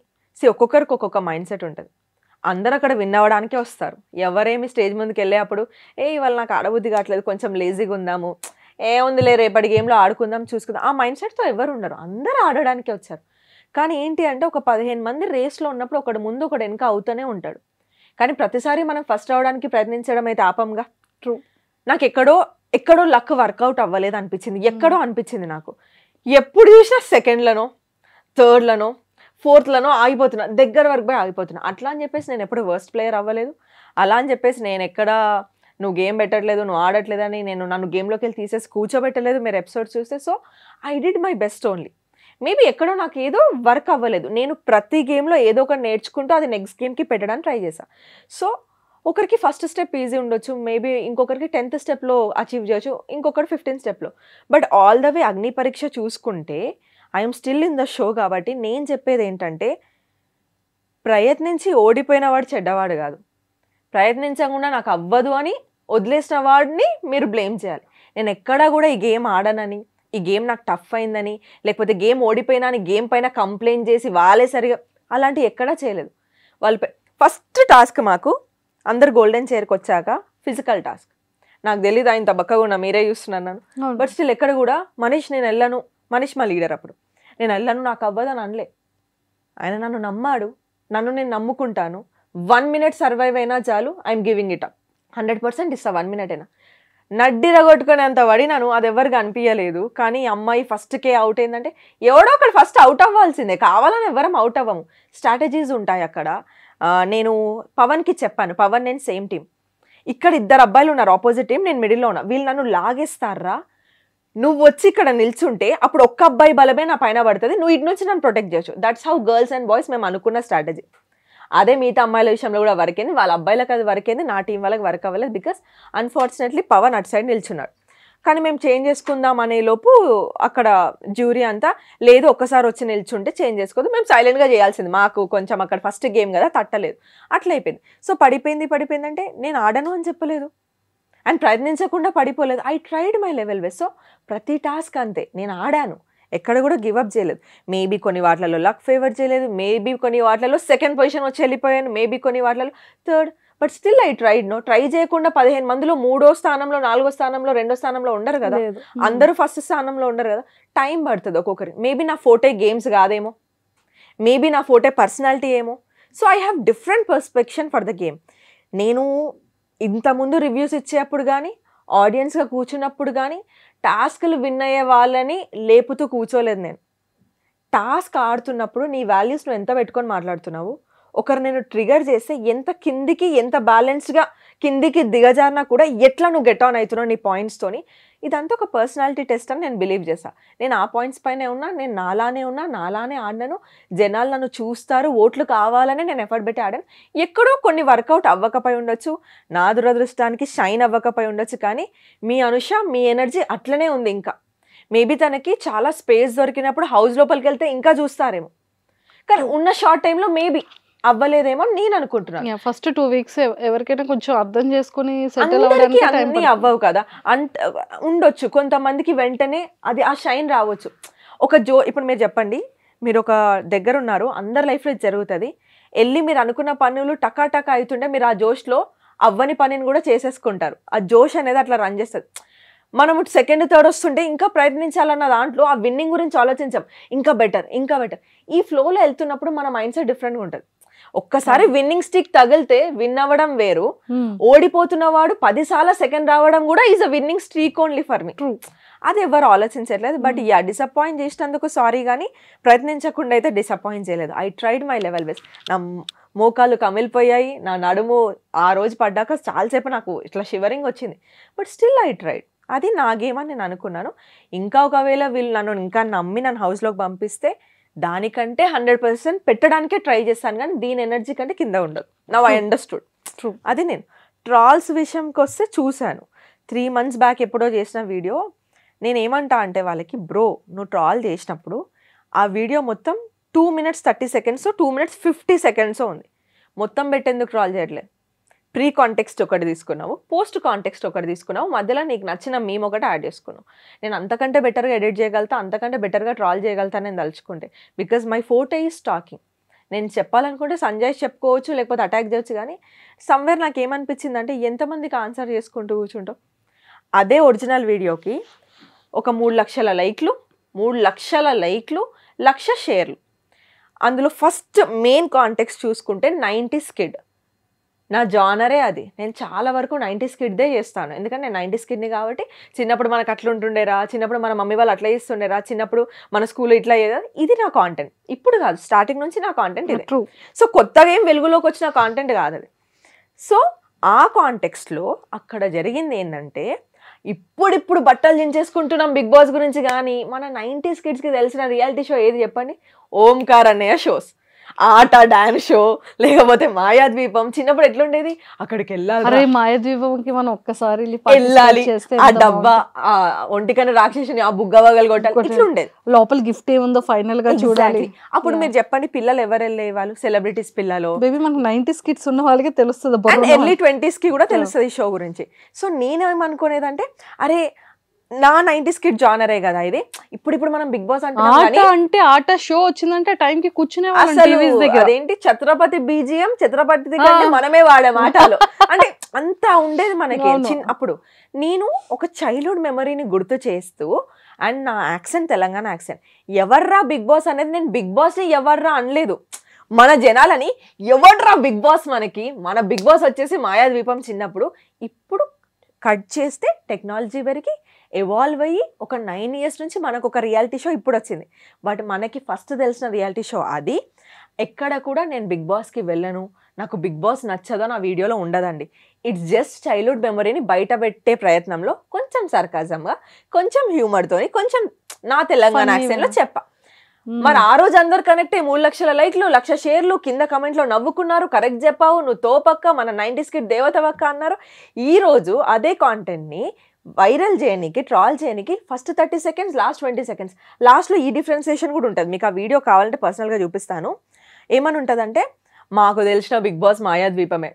ఒక్కొక్కరికి ఒక్కొక్క మైండ్ సెట్ ఉంటుంది. అందరూ అక్కడ విన్ అవ్వడానికే వస్తారు. ఎవరేమి స్టేజ్ ముందుకు వెళ్ళే అప్పుడు ఇవాళ నాకు ఆడబుద్ధి కావట్లేదు, కొంచెం లేజీగా ఉందాము, ఏముందిలే రేపటి గేమ్లో ఆడుకుందాం చూసుకుందాం, ఆ మైండ్ సెట్తో ఎవరు ఉండరు. అందరూ ఆడడానికే వచ్చారు. కానీ ఏంటి అంటే, ఒక 15 మంది రేస్లో ఉన్నప్పుడు ఒకడు ముందు ఒకడు వెనక అవుతూనే ఉంటాడు. కానీ ప్రతిసారి మనం ఫస్ట్ అవడానికి ప్రయత్నించడం అయితే ఆపంగా. ట్రూ. నాకు ఎక్కడో లక్ వర్కౌట్ అవ్వలేదు అనిపించింది. ఎక్కడో అనిపించింది నాకు. ఎప్పుడు చూసినా సెకండ్లనో, థర్డ్లనో, ఫోర్త్లనో ఆగిపోతున్నా, దగ్గర వరకు పోయి ఆగిపోతున్నా. అట్లా అని చెప్పేసి నేను ఎప్పుడు వర్స్ట్ ప్లేయర్ అవ్వలేదు. అలా అని చెప్పేసి నేను ఎక్కడ నువ్వు గేమ్ పెట్టట్లేదు, నువ్వు ఆడట్లేదని నన్ను గేమ్లోకి వెళ్ళి తీసేసి కూర్చోబెట్టలేదు మీరు ఎపిసోడ్స్ చూస్తే. So I did my best only. Maybe ఎక్కడో నాకు ఏదో వర్క్ అవ్వలేదు. నేను ప్రతి గేమ్లో ఏదో ఒకటి నేర్చుకుంటూ అది నెక్స్ట్ గేమ్కి పెట్టడానికి ట్రై చేశాను. సో ఒకరికి ఫస్ట్ స్టెప్ ఈజీ ఉండొచ్చు, మేబీ ఇంకొకరికి 10th స్టెప్లో అచీవ్ చేయొచ్చు, ఇంకొకటి 15th స్టెప్లో. బట్ ఆల్ ద వే అగ్ని పరీక్ష చూసుకుంటే I'm still in the show. కాబట్టి నేను చెప్పేది ఏంటంటే, ప్రయత్నించి ఓడిపోయిన వాడు చెడ్డవాడు కాదు, ప్రయత్నించకుండా నాకు అవ్వదు అని వదిలేసిన వాడిని మీరు బ్లేమ్ చేయాలి. నేను ఎక్కడా కూడా ఈ గేమ్ ఆడనని, ఈ గేమ్ నాకు టఫ్ అయిందని, లేకపోతే గేమ్ ఓడిపోయినా అని గేమ్ పైన కంప్లైంట్ చేసి వాళ్ళే సరిగా అలాంటివి ఎక్కడా చేయలేదు. వాళ్ళు ఫస్ట్ టాస్క్ మాకు అందరు గోల్డెన్ చైర్కి వచ్చాక ఫిజికల్ టాస్క్. నాకు తెలీదు ఆయన బక్కగా ఉన్నా, మీరే చూస్తున్నాను. బట్ స్టిల్ ఎక్కడ కూడా మనీష్ నేను వెళ్ళను, మనీష్ మా లీడర్ అప్పుడు, నేను వెళ్ళను నాకు అవ్వదు అని అనలే. ఆయన నన్ను నమ్మాడు, నన్ను నేను నమ్ముకుంటాను. 1 minute సర్వైవ్ అయినా చాలు, ఐఎమ్ గివింగ్ ఇట్ అప్, 100% ఇస్తా. 1 minute అయినా నడ్డిరగొట్టుకునేంత పడినాను, అది ఎవరికి అనిపించలేదు. కానీ అమ్మాయి ఫస్ట్కే అవుట్ అయిందంటే ఎవడో ఒకటి ఫస్ట్ అవుట్ అవ్వాల్సిందే, కావాలని ఎవరం అవుట్ అవ్వము. స్ట్రాటజీస్ ఉంటాయి అక్కడ. నేను పవన్కి చెప్పాను, పవన్ నేను సేమ్ టీం, ఇక్కడ 2 అబ్బాయిలు ఉన్నారు ఆపోజిట్ టీం, నేను మిడిల్లో ఉన్నా, వీళ్ళు నన్ను లాగేస్తారా, నువ్వు వచ్చి ఇక్కడ నిల్చుంటే అప్పుడు ఒక్క అబ్బాయి బలమే నా పైన పడుతుంది, నువ్వు ఇటు నుంచి నన్ను ప్రొటెక్ట్ చేయొచ్చు. That's how girls and boys మేము అనుకున్న స్ట్రాటజీ. అదే మిగతా అమ్మాయిల విషయంలో కూడా వర్క్ అయింది, వాళ్ళ అబ్బాయిలకు అది వర్క్ అయింది, నా టీం వాళ్ళకి వర్క్ అవ్వలేదు. బికాస్ అన్ఫార్చునేట్లీ పవన్ అటు సైడ్ నిల్చున్నాడు. కానీ మేము చేంజ్ చేసుకుందాం అనే లోపు అక్కడ జ్యూరీ అంతా లేదు, ఒక్కసారి వచ్చి నిల్చుంటే చేంజ్ చేసుకోవద్దు, మేము సైలెంట్గా చేయాల్సింది, మాకు కొంచెం అక్కడ ఫస్ట్ గేమ్ కదా తట్టలేదు, అట్లా అయిపోయింది. సో పడిపోయిందంటే నేను ఆడను అని చెప్పలేదు అండ్ ప్రయత్నించకుండా పడిపోలేదు. I tried my level best. So ప్రతి టాస్క్ అంతే, నేను ఆడాను, ఎక్కడ కూడా గివప్ చేయలేదు. మేబీ కొన్ని వాటిలలో లక్ ఫేవర్ చేయలేదు, మేబీ కొన్ని వాటిలలో 2nd పొజిషన్ వచ్చి వెళ్ళిపోయాను, మేబీ కొన్ని వాటిలలో 3rd. But still I tried. Try చేయకుండా 15 మందిలో 3వ స్థానంలో, 4వ స్థానంలో, 2వ స్థానంలో ఉండరు కదా, అందరూ ఫస్ట్ స్థానంలో ఉండరు కదా. టైం పడుతుంది ఒక్కొక్కరి. మేబీ నా ఫోటే గేమ్స్ కాదేమో, మేబీ నా ఫోటే పర్సనాలిటీ ఏమో. So I have different perception for the game. నేను ఇంతకుముందు రివ్యూస్ ఇచ్చేటప్పుడు కానీ, ఆడియన్స్గా కూర్చున్నప్పుడు కానీ టాస్క్లు విన్ అయ్యే వాళ్ళని లేపుతూ కూర్చోలేదు. నేను టాస్క్ ఆడుతున్నప్పుడు నీ వాల్యూస్ నువ్వు ఎంత పెట్టుకొని మాట్లాడుతున్నావు, ఒకరు నేను ట్రిగర్ చేస్తే ఎంత కిందికి, ఎంత బ్యాలెన్స్డ్గా కిందికి దిగజారినా కూడా ఎట్లా నువ్వు గెట్ ఆన్ అవుతున్నావు నీ పాయింట్స్తోని, ఇదంతా ఒక పర్సనాలిటీ టెస్ట్ అని నేను బిలీవ్ చేశాను. నేను ఆ పాయింట్స్ పైనే ఉన్నా, నేను నాలానే ఆడినాను, జనాలు నన్ను చూస్తారు, ఓట్లు కావాలని నేను ఎఫర్ట్ పెట్టి ఆడాను. ఎక్కడో కొన్ని వర్కౌట్ అవ్వకపోయి ఉండొచ్చు, నా దురదృష్టానికి షైన్ అవ్వకపోయి ఉండొచ్చు. కానీ మీ అనుష, మీ ఎనర్జీ అట్లనే ఉంది. ఇంకా మేబీ తనకి చాలా స్పేస్ దొరికినప్పుడు హౌస్ లోపలికి వెళ్తే ఇంకా చూస్తారేమో, కానీ ఉన్న షార్ట్ టైంలో మేబీ అవ్వలేదేమో నేను అనుకుంటున్నాను. ఫస్ట్ 2 weeks ఎవరికైనా కొంచెం అర్థం చేసుకుని అందరికీ అన్ని అవ్వవు కదా, ఉండొచ్చు కొంతమందికి వెంటనే అది ఆ షైన్ రావచ్చు. ఇప్పుడు మీరు చెప్పండి, మీరు ఒక దగ్గర ఉన్నారు, అందరి లైఫ్లో ఇది జరుగుతుంది. వెళ్ళి మీరు అనుకున్న పనులు టకా టకా అవుతుంటే మీరు ఆ జోష్లో అవ్వని పనిని కూడా చేసేసుకుంటారు. ఆ జోష్ అనేది అట్లా రన్ చేస్తుంది. మనము సెకండ్ థర్డ్ వస్తుంటే ఇంకా ప్రయత్నించాలన్న దాంట్లో ఆ విన్నింగ్ గురించి ఆలోచించాం, ఇంకా బెటర్ ఇంకా బెటర్. ఈ ఫ్లోలో వెళ్తున్నప్పుడు మన మైండ్ సెట్ డిఫరెంట్గా ఉంటుంది. ఒక్కసారి విన్నింగ్ స్టిక్ తగిలితే విన్ అవ్వడం వేరు, ఓడిపోతున్నవాడు 10 సార్లు సెకండ్ రావడం కూడా is a winnowing streak only for me. అది ఎవరు ఆలోచించట్లేదు. బట్ డిసప్పాయింట్ చేసినందుకు సారీ, కానీ ప్రయత్నించకుండా అయితే డిసప్పాయింట్ చేయలేదు. I tried my level best. నా మోకాళ్ళు కమిలిపోయాయి, నా నడుము ఆ రోజు పడ్డాక చాలాసేపు నాకు ఇట్లా షివరింగ్ వచ్చింది. But still I tried. అది నా గేమ్ అని నేను అనుకున్నాను. ఇంకా ఒకవేళ వీళ్ళు నన్ను ఇంకా నమ్మి నన్ను హౌస్లోకి పంపిస్తే దానికంటే 100% పెట్టడానికే ట్రై చేస్తాను, కానీ దీని ఎనర్జీ కంటే కింద ఉండదు. Now I understood. ట్రూ. అది నేను ట్రాల్స్ విషయంకి వస్తే చూశాను 3 months బ్యాక్ ఎప్పుడో చేసిన వీడియో. నేను ఏమంటా అంటే వాళ్ళకి, బ్రో నువ్వు ట్రాల్ చేసినప్పుడు ఆ వీడియో మొత్తం 2 minutes 30 seconds 2 minutes 50 seconds ఉంది. మొత్తం పెట్టేందుకు ట్రాల్ చేయట్లేదు. ప్రీ కాంటెక్స్ట్ ఒకటి తీసుకున్నావు, పోస్ట్ కాంటెక్స్ట్ ఒకటి తీసుకున్నావు, మధ్యలో నీకు నచ్చిన మీమ్ ఒకటి యాడ్ చేసుకున్నావు. నేను అంతకంటే బెటర్గా ఎడిట్ చేయగలుగుతా, అంతకంటే బెటర్గా ట్రాల్ చేయగలుగుతా నేను తలుచుకుంటే. Because my forte is talking. నేను చెప్పాలనుకుంటే సంజయ్ చెప్పుకోవచ్చు, లేకపోతే అటాక్ చేయొచ్చు, కానీ సమ్వేర్ నాకు ఏమనిపించింది అంటే ఎంతమందికి ఆన్సర్ చేసుకుంటూ కూర్చుంటావు. అదే ఒరిజినల్ వీడియోకి ఒక 3 లక్షల లైక్లు, 3 లక్షల లైక్లు, 1 లక్ష షేర్లు. అందులో ఫస్ట్ మెయిన్ కాంటెక్స్ట్ చూసుకుంటే 90s కిడ్. నా జానరే అది. నేను చాలా వరకు 90s కిడ్దే చేస్తాను, ఎందుకంటే నేను 90s కిడ్ని కాబట్టి. చిన్నప్పుడు మనకు అట్లా ఉంటుండేరా, చిన్నప్పుడు మన మమ్మీ వాళ్ళు అట్లా చేస్తుండేరా, చిన్నప్పుడు మన స్కూల్లో ఇట్లా అయ్యేదా. ఇది నా కాంటెంట్. ఇప్పుడు కాదు, స్టార్టింగ్ నుంచి నా కాంటెంట్ ఇది. సో కొత్తగా ఏం వెలుగులోకి వచ్చిన కాంటెంట్ కాదు అది. సో ఆ కాంటెక్స్ట్లో అక్కడ జరిగింది ఏంటంటే, ఇప్పుడు బట్టలు దించేసుకుంటున్నాం బిగ్ బాస్ గురించి, కానీ మన 90s కిడ్స్కి తెలిసిన రియాలిటీ షో ఏది చెప్పండి? ఓంకార్ అన్నయ్య షోస్. ఆట, డాన్స్ షో, లేకపోతే మాయాద్వీపం. చిన్నప్పుడు ఎట్లుండేది, అక్కడికి వెళ్ళాలి, మాయాద్వీపంకి మనం ఒక్కసారి వెళ్ళాలి, ఆ డబ్బా, ఆ ఒంటికన్నా రాక్షసుని ఆ బుగ్గవగలు కొట్టాలి, ఇట్లుండేది. లోపల గిఫ్ట్ ఏముందో ఫైనల్ గా చూడాలి. అప్పుడు మీరు చెప్పండి, పిల్లలు ఎవరు వెళ్ళే వాళ్ళు? సెలబ్రిటీస్ పిల్లలు. బేబీ మనకు 90s కిడ్స్ ఉన్న వాళ్ళకి తెలుస్తుంది, అండ్ ఎర్లీ 20s కి కూడా తెలుస్తుంది ఈ షో గురించి. సో నేనేమనుకునేదంటే, అరే నా 90s కిడ్ జానరే కదా ఇది. ఇప్పుడు మనం బిగ్ బాస్ అంటే ఆట షో వచ్చిందంటే టైం కి కూర్చునే అదేంటి ఛత్రపతి బీజిఎం, ఛత్రపతి దగ్గర మనమే వాడే మాటలు అంటే అంతా ఉండేది మనకి అప్పుడు. నేను ఒక చైల్డ్హుడ్ మెమరీని గుర్తు చేస్తూ, అండ్ నా యాక్సెంట్ తెలంగాణ యాక్సెంట్, ఎవర్రా బిగ్ బాస్ అనేది, నేను బిగ్ బాస్ ని ఎవర్రా అనలేదు. మన జనాలని ఎవర్రా బిగ్ బాస్, మన బిగ్ బాస్ వచ్చేసి మాయాద్వీపం చిన్నప్పుడు. ఇప్పుడు కట్ చేస్తే టెక్నాలజీ వరకు ఎవాల్వ్ అయ్యి ఒక 9 years నుంచి మనకు ఒక రియాలిటీ షో ఇప్పుడు వచ్చింది. బట్ మనకి ఫస్ట్ తెలిసిన రియాలిటీ షో అది. ఎక్కడ కూడా నేను బిగ్ బాస్కి వెళ్ళను, నాకు బిగ్ బాస్ నచ్చదో నా వీడియోలో ఉండదండి. ఇట్స్ జస్ట్ చైల్డ్హుడ్ మెమరీని బయట పెట్టే ప్రయత్నంలో కొంచెం సర్కాజంగా, కొంచెం హ్యూమర్తోని, కొంచెం నా తెలంగాణ యాక్సెంట్లో చెప్పా. మరి ఆ రోజు అందరు కనెక్ట్ 3 లక్షల లైక్లు, 1 లక్ష షేర్లు, కింద కమెంట్లో నవ్వుకున్నారు, కరెక్ట్ చెప్పావు, నువ్వు తోపక్క, మన 90s కిడ్ దేవతవక్క అన్నారు. ఈ రోజు అదే కాంటెంట్ని వైరల్ చేయడానికి, ట్రాల్ చేయడానికి ఫస్ట్ 30 seconds, లాస్ట్ 20 seconds. లాస్ట్లో ఈ డిఫరెన్సియేషన్ కూడా ఉంటుంది. మీకు ఆ వీడియో కావాలంటే పర్సనల్గా చూపిస్తాను. ఏమని ఉంటుందంటే, మాకు తెలిసిన బిగ్ బాస్ మాయాద్వీపమే.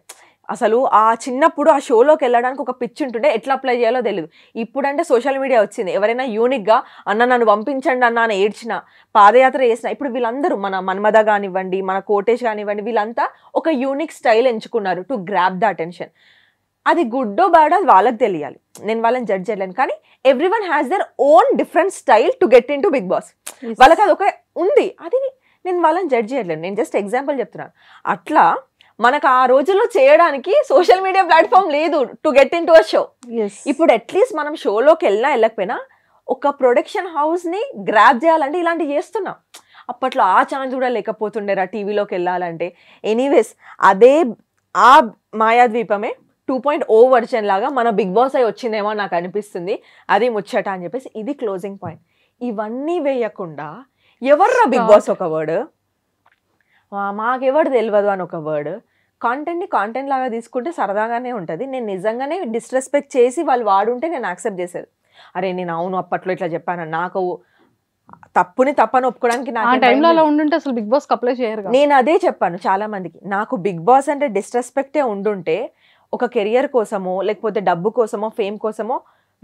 అసలు ఆ చిన్నప్పుడు ఆ షోలోకి వెళ్ళడానికి ఒక పిచ్ ఉంటుండే, ఎట్లా అప్లై చేయాలో తెలియదు. ఇప్పుడంటే సోషల్ మీడియా వచ్చింది. ఎవరైనా యూనిక్గా అన్న నన్ను పంపించండి అన్న అని ఏడ్చిన, పాదయాత్ర చేసిన, ఇప్పుడు వీళ్ళందరూ మన మన్మద కానివ్వండి, మన కోటేష్ కానివ్వండి, వీళ్ళంతా ఒక యూనిక్ స్టైల్ ఎంచుకున్నారు టు గ్రాప్ ద అటెన్షన్. అది గుడ్డో బ్యాడో అది వాళ్ళకి తెలియాలి, నేను వాళ్ళని జడ్జ్ చేయలేను. కానీ everyone has their own different style to get into Bigg Boss. వాళ్ళకి అది ఒక ఉంది, అది నేను వాళ్ళని జడ్జ్ చేయలేను. నేను జస్ట్ ఎగ్జాంపుల్ చెప్తున్నాను. అట్లా మనకు ఆ రోజుల్లో చేయడానికి సోషల్ మీడియా ప్లాట్ఫామ్ లేదు to get in to a show. ఇప్పుడు అట్లీస్ట్ మనం షోలోకి వెళ్ళకపోయినా ఒక ప్రొడక్షన్ హౌస్ని గ్రాప్ చేయాలంటే ఇలాంటివి చేస్తున్నాం. అప్పట్లో ఆ ఛాన్స్ కూడా లేకపోతుండేరా టీవీలోకి వెళ్ళాలంటే. ఎనీవేస్ అదే ఆ మాయాద్వీపమే 2.0 వర్షన్ లాగా మన బిగ్ బాస్ అయి వచ్చిందేమో నాకు అనిపిస్తుంది. అది ముచ్చట అని చెప్పేసి ఇది క్లోజింగ్ పాయింట్. ఇవన్నీ వేయకుండా ఎవర్రా బిగ్ బాస్ ఒక వర్డ్, మాకెవరు తెలియదు అని ఒక వర్డ్, కాంటెంట్ని కాంటెంట్ లాగా తీసుకుంటే సరదాగానే ఉంటుంది. నేను నిజంగానే డిస్రెస్పెక్ట్ చేసి వాళ్ళు వాడుంటే నేను యాక్సెప్ట్ చేసేది. అరే నేను అవును అప్పట్లో ఇట్లా చెప్పాను, నాకు తప్పుని తప్పని ఒప్పుకోవడానికి అసలు బిగ్ బాస్ అప్లై చేయరు. నేను అదే చెప్పాను చాలా మందికి, నాకు బిగ్ బాస్ అంటే డిస్రెస్పెక్టే ఉండుంటే ఒక కెరియర్ కోసమో లేకపోతే డబ్బు కోసమో ఫేమ్ కోసమో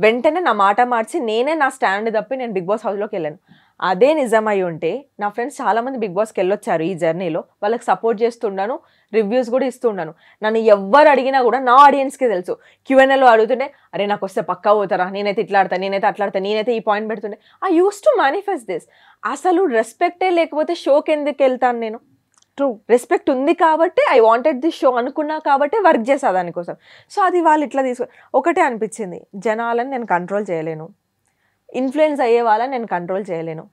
వెంటనే నా మాట మార్చి నేనే నా స్టాండ్ తప్పి నేను బిగ్ బాస్ హౌస్లోకి వెళ్ళాను. అదే నిజమై ఉంటే నా ఫ్రెండ్స్ చాలామంది బిగ్ బాస్కి వెళ్ళొచ్చారు ఈ జర్నీలో, వాళ్ళకి సపోర్ట్ చేస్తున్నాను, రివ్యూస్ కూడా ఇస్తున్నాను. నన్ను ఎవ్వరు అడిగినా కూడా నా ఆడియన్స్కి తెలుసు. Q&Aలో అడుగుతుంటే అరే నాకు వస్తే పక్కా పోతారా, నేనైతే ఇట్లా ఆడతా, నేనైతే అట్లా ఆడతా, నేనైతే ఈ పాయింట్ పెడుతుండే. I use to manifest this. అసలు రెస్పెక్టే లేకపోతే షోకి ఎందుకు వెళ్తాను నేను? ట్రూ. రెస్పెక్ట్ ఉంది కాబట్టి ఐ వాంటెడ్ దిస్ షో అనుకున్నా కాబట్టి వర్క్ చేసా దానికోసం. సో అది వాళ్ళు ఇట్లా ఒకటే అనిపించింది, జనాలని నేను కంట్రోల్ చేయలేను, ఇన్ఫ్లుయెన్స్ అయ్యే వాళ్ళని నేను కంట్రోల్ చేయలేను,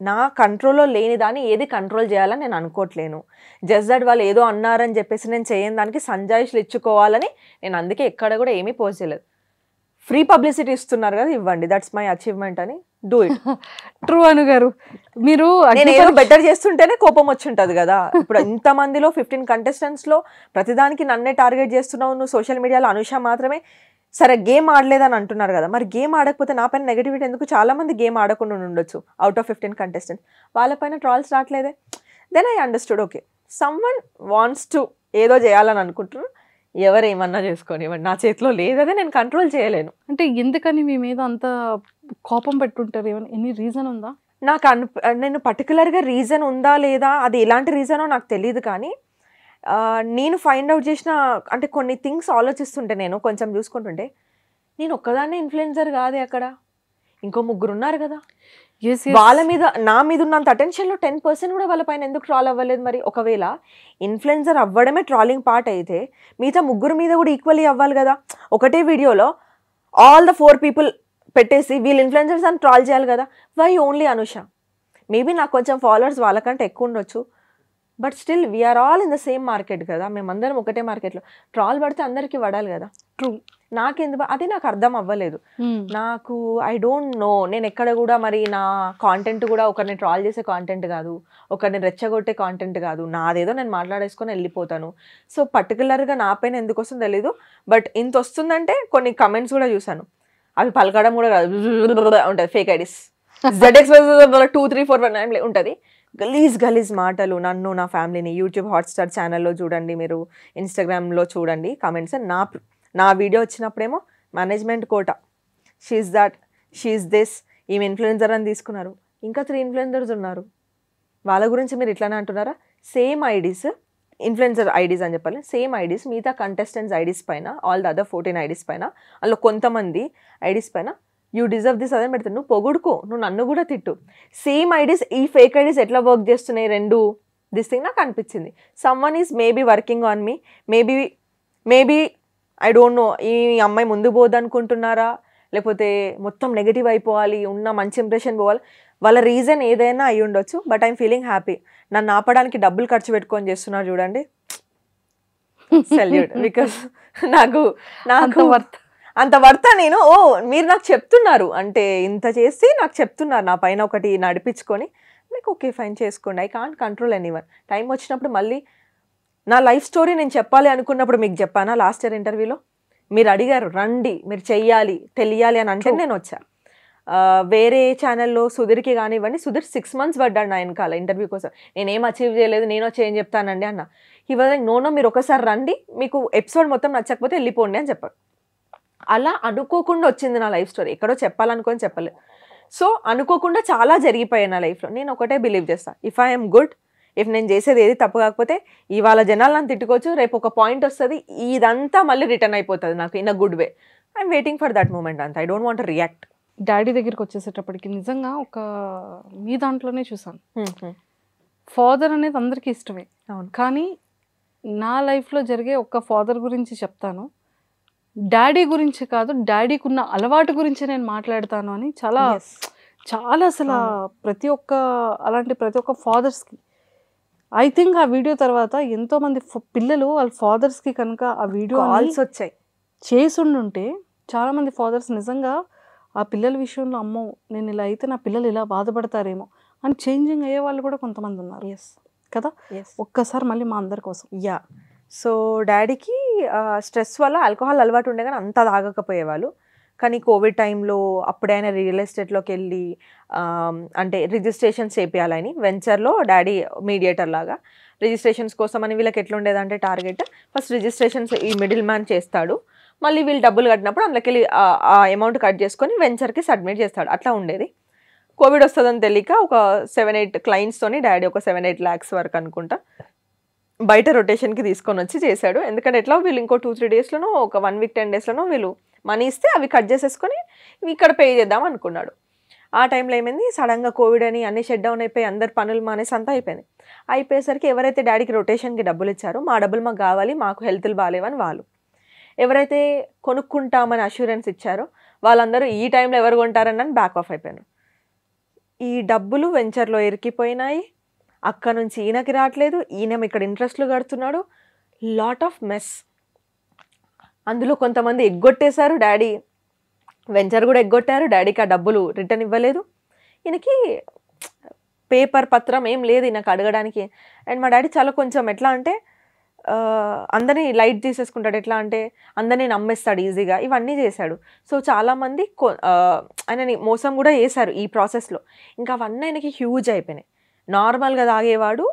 నా కంట్రోల్లో లేని దాన్ని ఏది కంట్రోల్ చేయాలని నేను అనుకోవట్లేను. జస్ట్ దట్ వాళ్ళు ఏదో అన్నారని చెప్పేసి నేను చేయని దానికి సంజాయిషులు ఇచ్చుకోవాలని నేను అందుకే ఎక్కడ కూడా ఏమీ పోస్ట్ చేయలేదు. ఫ్రీ పబ్లిసిటీ ఇస్తున్నారు కదా, ఇవ్వండి, దట్స్ మై అచీవ్మెంట్ అని డూ ఇట్. ట్రూ అను గారు, మీరు నేను ఏదో బెటర్ చేస్తుంటేనే కోపం వచ్చి ఉంటుంది కదా. ఇప్పుడు ఇంతమందిలో 15 కంటెస్టెంట్స్లో ప్రతిదానికి నన్నే టార్గెట్ చేస్తున్నావు నువ్వు, సోషల్ మీడియాలో అనుష మాత్రమే సరే గేమ్ ఆడలేదని అంటున్నారు కదా, మరి గేమ్ ఆడకపోతే నా పైన నెగిటివిటీ ఎందుకు? చాలామంది గేమ్ ఆడకుండా ఉండొచ్చు అవుట్ ఆఫ్ 15 కంటెస్టెంట్స్, వాళ్ళపైన ట్రాల్స్ రావట్లేదే. Then I understood, okay someone wants to ఏదో చేయాలని అనుకుంటున్నారు, ఎవరేమన్నా చేసుకొని, నా చేతిలో లేదదే, నేను కంట్రోల్ చేయలేను. అంటే ఎందుకని మీ మీద అంత కోపం పెట్టుంటారు? ఏమైనా ఎనీ రీజన్ ఉందా? నాకు నేను పర్టికులర్గా రీజన్ ఉందా లేదా, అది ఎలాంటి రీజనో నాకు తెలియదు, కానీ నేను ఫైండ్ అవుట్ చేసిన అంటే కొన్ని థింగ్స్ ఆలోచిస్తుంటే నేను కొంచెం చూసుకుంటుంటే, నేను ఒక్కదాన్నే ఇన్ఫ్లుయెన్సర్ కాదే, అక్కడ ఇంకో 3 ఉన్నారు కదా, వాళ్ళ మీద నా మీద ఉన్నంత అటెన్షన్లో 10% కూడా వాళ్ళ పైన ఎందుకు ట్రాల్ అవ్వలేదు? మరి ఒకవేళ ఇన్ఫ్లుయెన్సర్ అవ్వడమే ట్రాలింగ్ పార్ట్ అయితే మిగతా 3 మీద కూడా ఈక్వల్లీ అవ్వాలి కదా. ఒకటే వీడియోలో ఆల్ ద 4 పీపుల్ పెట్టేసి వీళ్ళు ఇన్ఫ్లుయెన్సర్స్ అని ట్రాల్ చేయాలి కదా. Why only Anusha? మేబీ నాకు కొంచెం ఫాలోవర్స్ వాళ్ళకంటే ఎక్కువ ఉండొచ్చు, but still we're all in the same market కదా, మేమందరం ఒకటే మార్కెట్లో. ట్రాల్ పడితే అందరికీ పడాలి కదా. ట్రూ. నాకెందుకు అది నాకు అర్థం అవ్వలేదు. నాకు ఐ డోంట్ నో, నేను ఎక్కడ కూడా మరి నా కాంటెంట్ కూడా ఒకరిని ట్రాల్ చేసే కాంటెంట్ కాదు, ఒకరిని రెచ్చగొట్టే కాంటెంట్ కాదు, నాదేదో నేను మాట్లాడేసుకొని వెళ్ళిపోతాను. సో పర్టికులర్గా నా పైన ఎందుకు వస్తుందో తెలీదు, బట్ ఇంత వస్తుందంటే కొన్ని కమెంట్స్ కూడా చూసాను, అవి పలకడం కూడా కాదు, ఉంటుంది, ఫేక్ ఐడీస్, ZX 2, 3, 4 9 ఉంటుంది, గలీజ్ మాటలు. నన్ను, నా ఫ్యామిలీని యూట్యూబ్ హాట్స్టార్ ఛానల్లో చూడండి, మీరు ఇన్స్టాగ్రామ్లో చూడండి కమెంట్స్. నా వీడియో వచ్చినప్పుడేమో management quota, she's that, she's this, ఈమె ఇన్ఫ్లుయెన్సర్ అని తీసుకున్నారు. ఇంకా 3 ఇన్ఫ్లుయెన్సర్స్ ఉన్నారు, వాళ్ళ గురించి మీరు ఇట్లానే అంటున్నారా? సేమ్ ఐడీస్, ఇన్ఫ్లుయెన్సర్ ఐడీస్ అని చెప్పాలి, సేమ్ ఐడీస్ మిగతా కంటెస్టెంట్స్ ఐడీస్ పైన, ఆల్ ద అదర్ 14 ఐడీస్ పైన, అందులో కొంతమంది ఐడీస్ పైన యూ డిజర్వ్ దిస్ అదే పెడతాను. నువ్వు పొగుడుకో, నువ్వు నన్ను కూడా తిట్టు. సేమ్ ఐడీస్, ఈ ఫేక్ ఐడీస్ ఎట్లా వర్క్ చేస్తున్నాయి రెండు, దిస్ థింగ్ నాకు అనిపించింది. Someone is maybe working on me, maybe I don't know, ఈ అమ్మాయి ముందు పోదనుకుంటున్నారా, లేకపోతే మొత్తం నెగిటివ్ అయిపోవాలి, ఉన్న మంచి ఇంప్రెషన్ పోవాలి, వాళ్ళ రీజన్ ఏదైనా అయి ఉండొచ్చు. But I'm feeling happy. నన్ను ఆపడానికి డబ్బులు ఖర్చు పెట్టుకొని చేస్తున్నారు చూడండి, సెల్యూట్. బికాస్ నాకు అంత వర్త నేను, మీరు నాకు చెప్తున్నారు అంటే ఇంత చేసి నాకు చెప్తున్నారు, నా పైన ఒకటి నడిపించుకొని, మీకు ఓకే ఫైన్ చేసుకోండి, I can't control anyone. Time వచ్చినప్పుడు మళ్ళీ నా లైఫ్ స్టోరీ నేను చెప్పాలి అనుకున్నప్పుడు మీకు చెప్పానా లాస్ట్ ఇయర్ ఇంటర్వ్యూలో? మీరు అడిగారు రండి, మీరు చెయ్యాలి, తెలియాలి అని అంటే నేను వచ్చా. వేరే ఛానల్లో సుధీర్కి కానివ్వండి, సుధీర్ 6 months పడ్డాడు నా వెనకాల ఇంటర్వ్యూ కోసం. నేనేం అచీవ్ చేయలేదు, నేను వచ్చి ఏం చెప్తానండి అన్న. ఇవాళ నో మీరు ఒకసారి రండి, మీకు ఎపిసోడ్ మొత్తం నచ్చకపోతే వెళ్ళిపోండి అని చెప్పాడు. అలా అనుకోకుండా వచ్చింది నా లైఫ్ స్టోరీ, ఎక్కడో చెప్పాలనుకొని చెప్పలేదు. సో అనుకోకుండా చాలా జరిగిపోయాయి నా లైఫ్లో. నేను ఒకటే బిలీవ్ చేస్తాను, ఇఫ్ ఐఎమ్ గుడ్, ఇఫ్ నేను చేసేది ఏది తప్పు కాకపోతే ఇవాళ జనాలు నన్ను తిట్టుకోవచ్చు, రేపు ఒక పాయింట్ వస్తుంది, ఇదంతా మళ్ళీ రిటర్న్ అయిపోతుంది నాకు in a good way. I'm waiting for that moment అంతా. I don't want to react. Daddy దగ్గరికి వచ్చేసేటప్పటికి నిజంగా ఒక మీ దాంట్లోనే చూసాను, ఫాదర్ అనేది అందరికీ ఇష్టమే. అవును. కానీ నా లైఫ్లో జరిగే ఒక ఫాదర్ గురించి చెప్తాను, డాడీ గురించి కాదు, డాడీకి ఉన్న అలవాటు గురించి నేను మాట్లాడతాను అని చాలా చాలా అసలు ప్రతి ఒక్క ఫాదర్స్కి ఐ థింక్ ఆ వీడియో తర్వాత ఎంతోమంది పిల్లలు వాళ్ళ ఫాదర్స్కి కనుక ఆ వీడియో వచ్చాయి చేసుండుంటే చాలామంది ఫాదర్స్ నిజంగా ఆ పిల్లల విషయంలో అమ్మో నేను ఇలా అయితే నా పిల్లలు ఇలా బాధపడతారేమో అని చేంజింగ్ అయ్యే వాళ్ళు కూడా కొంతమంది ఉన్నారు. కదా, ఒక్కసారి మళ్ళీ మా అందరి కోసం. సో డాడీకి స్ట్రెస్ వల్ల ఆల్కహాల్ అలవాటు ఉండే కానీ అంత తాగకపోయేవాళ్ళు. కానీ కోవిడ్ టైంలో అప్పుడైనా రియల్ ఎస్టేట్లోకి వెళ్ళి అంటే రిజిస్ట్రేషన్స్ చేయాలని వెంచర్లో డాడీ మీడియేటర్ లాగా రిజిస్ట్రేషన్స్ కోసం అని వీళ్ళకి ఎట్లా ఉండేదంటే టార్గెట్ ఫస్ట్ రిజిస్ట్రేషన్స్ ఈ మిడిల్ మ్యాన్ చేస్తాడు, మళ్ళీ వీళ్ళు డబ్బులు కట్టినప్పుడు అందులోకి వెళ్ళి ఆ అమౌంట్ కట్ చేసుకొని వెంచర్కి సబ్మిట్ చేస్తాడు. అట్లా ఉండేది. కోవిడ్ వస్తుందని తెలియక ఒక 7-8 క్లయింట్స్తోని డాడీ ఒక 7-8 lakhs వరకు అనుకుంటా బయట రొటేషన్కి తీసుకొని వచ్చి చేశాడు. ఎందుకంటే ఎట్లా వీళ్ళు ఇంకో 2-3 daysలోనో ఒక 1 week 10 daysలోనో వీళ్ళు మనీ ఇస్తే అవి కట్ చేసేసుకొని ఇక్కడ పే చేద్దాం అనుకున్నాడు. ఆ టైంలో ఏమైంది, సడన్గా కోవిడ్ అని అన్ని షట్ డౌన్ అయిపోయి అందరు పనులు మానేసి అంతా అయిపోయింది. అయిపోయేసరికి ఎవరైతే డాడీకి రొటేషన్కి డబ్బులు ఇచ్చారో మా డబ్బులు మాకు కావాలి, మాకు హెల్త్లు బాగాలేవని వాళ్ళు, ఎవరైతే కొనుక్కుంటామని అష్యూరెన్స్ ఇచ్చారో వాళ్ళందరూ ఈ టైంలో ఎవరు కొంటారని బ్యాక్ ఆఫ్ అయిపోయారు. ఈ డబ్బులు వెంచర్లో ఇరికిపోయినాయి. అక్కడ నుంచి ఈయనకి రావట్లేదు, ఈయన ఇక్కడ ఇంట్రెస్ట్లు కడుతున్నాడు. Lot of mess. అందులో కొంతమంది ఎగ్గొట్టేశారు, డాడీ వెంచర్ కూడా ఎగ్గొట్టారు. డాడీకి ఆ డబ్బులు రిటర్న్ ఇవ్వలేదు. ఈయనకి పేపర్ పత్రం ఏం లేదు ఈయనకు అడగడానికి. అండ్ మా డాడీ చాలా కొంచెం ఎట్లా అంటే అందరినీ లైట్ తీసేసుకుంటాడు. ఎట్లా అంటే అందరినీ నమ్మేస్తాడు ఈజీగా. ఇవన్నీ చేశాడు. సో చాలామంది ఆయనని మోసం కూడా చేశారు ఈ ప్రాసెస్లో. ఇంకా అవన్నీ ఆయనకి హ్యూజ్ అయిపోయినాయి. నార్మల్గా తాగేవాడు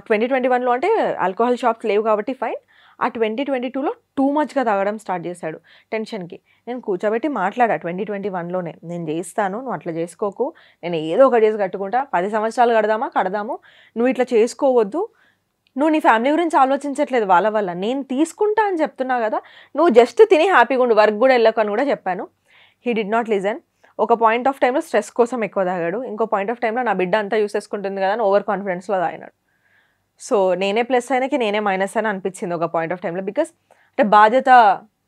2021లో అంటే ఆల్కహాల్ షాప్స్ లేవు కాబట్టి ఫైన్. ఆ 2022లో టూ మచ్గా తాగడం స్టార్ట్ చేశాడు టెన్షన్కి. నేను కూర్చోబెట్టి మాట్లాడా 2021లోనే, నేను చేస్తాను, నువ్వు అట్లా చేసుకోకు, నేను ఏదో ఒకటి చేసి కట్టుకుంటా, 10 సంవత్సరాలు కడదాము, నువ్వు ఇట్లా చేసుకోవద్దు, నువ్వు నీ ఫ్యామిలీ గురించి ఆలోచించట్లేదు వాళ్ళ వల్ల, నేను తీసుకుంటా అని చెప్తున్నా కదా, నువ్వు జస్ట్ తిని హ్యాపీగా ఉండు, వర్క్ కూడా వెళ్ళకు అని కూడా చెప్పాను. He did not listen. ఒక పాయింట్ ఆఫ్ టైంలో స్ట్రెస్ కోసం ఎక్కువ తాగాడు. ఇంకో పాయింట్ ఆఫ్ టైంలో నా బిడ్డ అంతా యూస్ చేసుకుంటుంది కదా అని ఓవర్ కాన్ఫిడెన్స్లో తాగినాడు. సో నేనే ప్లస్ అయినకి నేనే మైనస్ అని అనిపించింది ఒక పాయింట్ ఆఫ్ టైంలో. బికాస్ అంటే బాధ్యత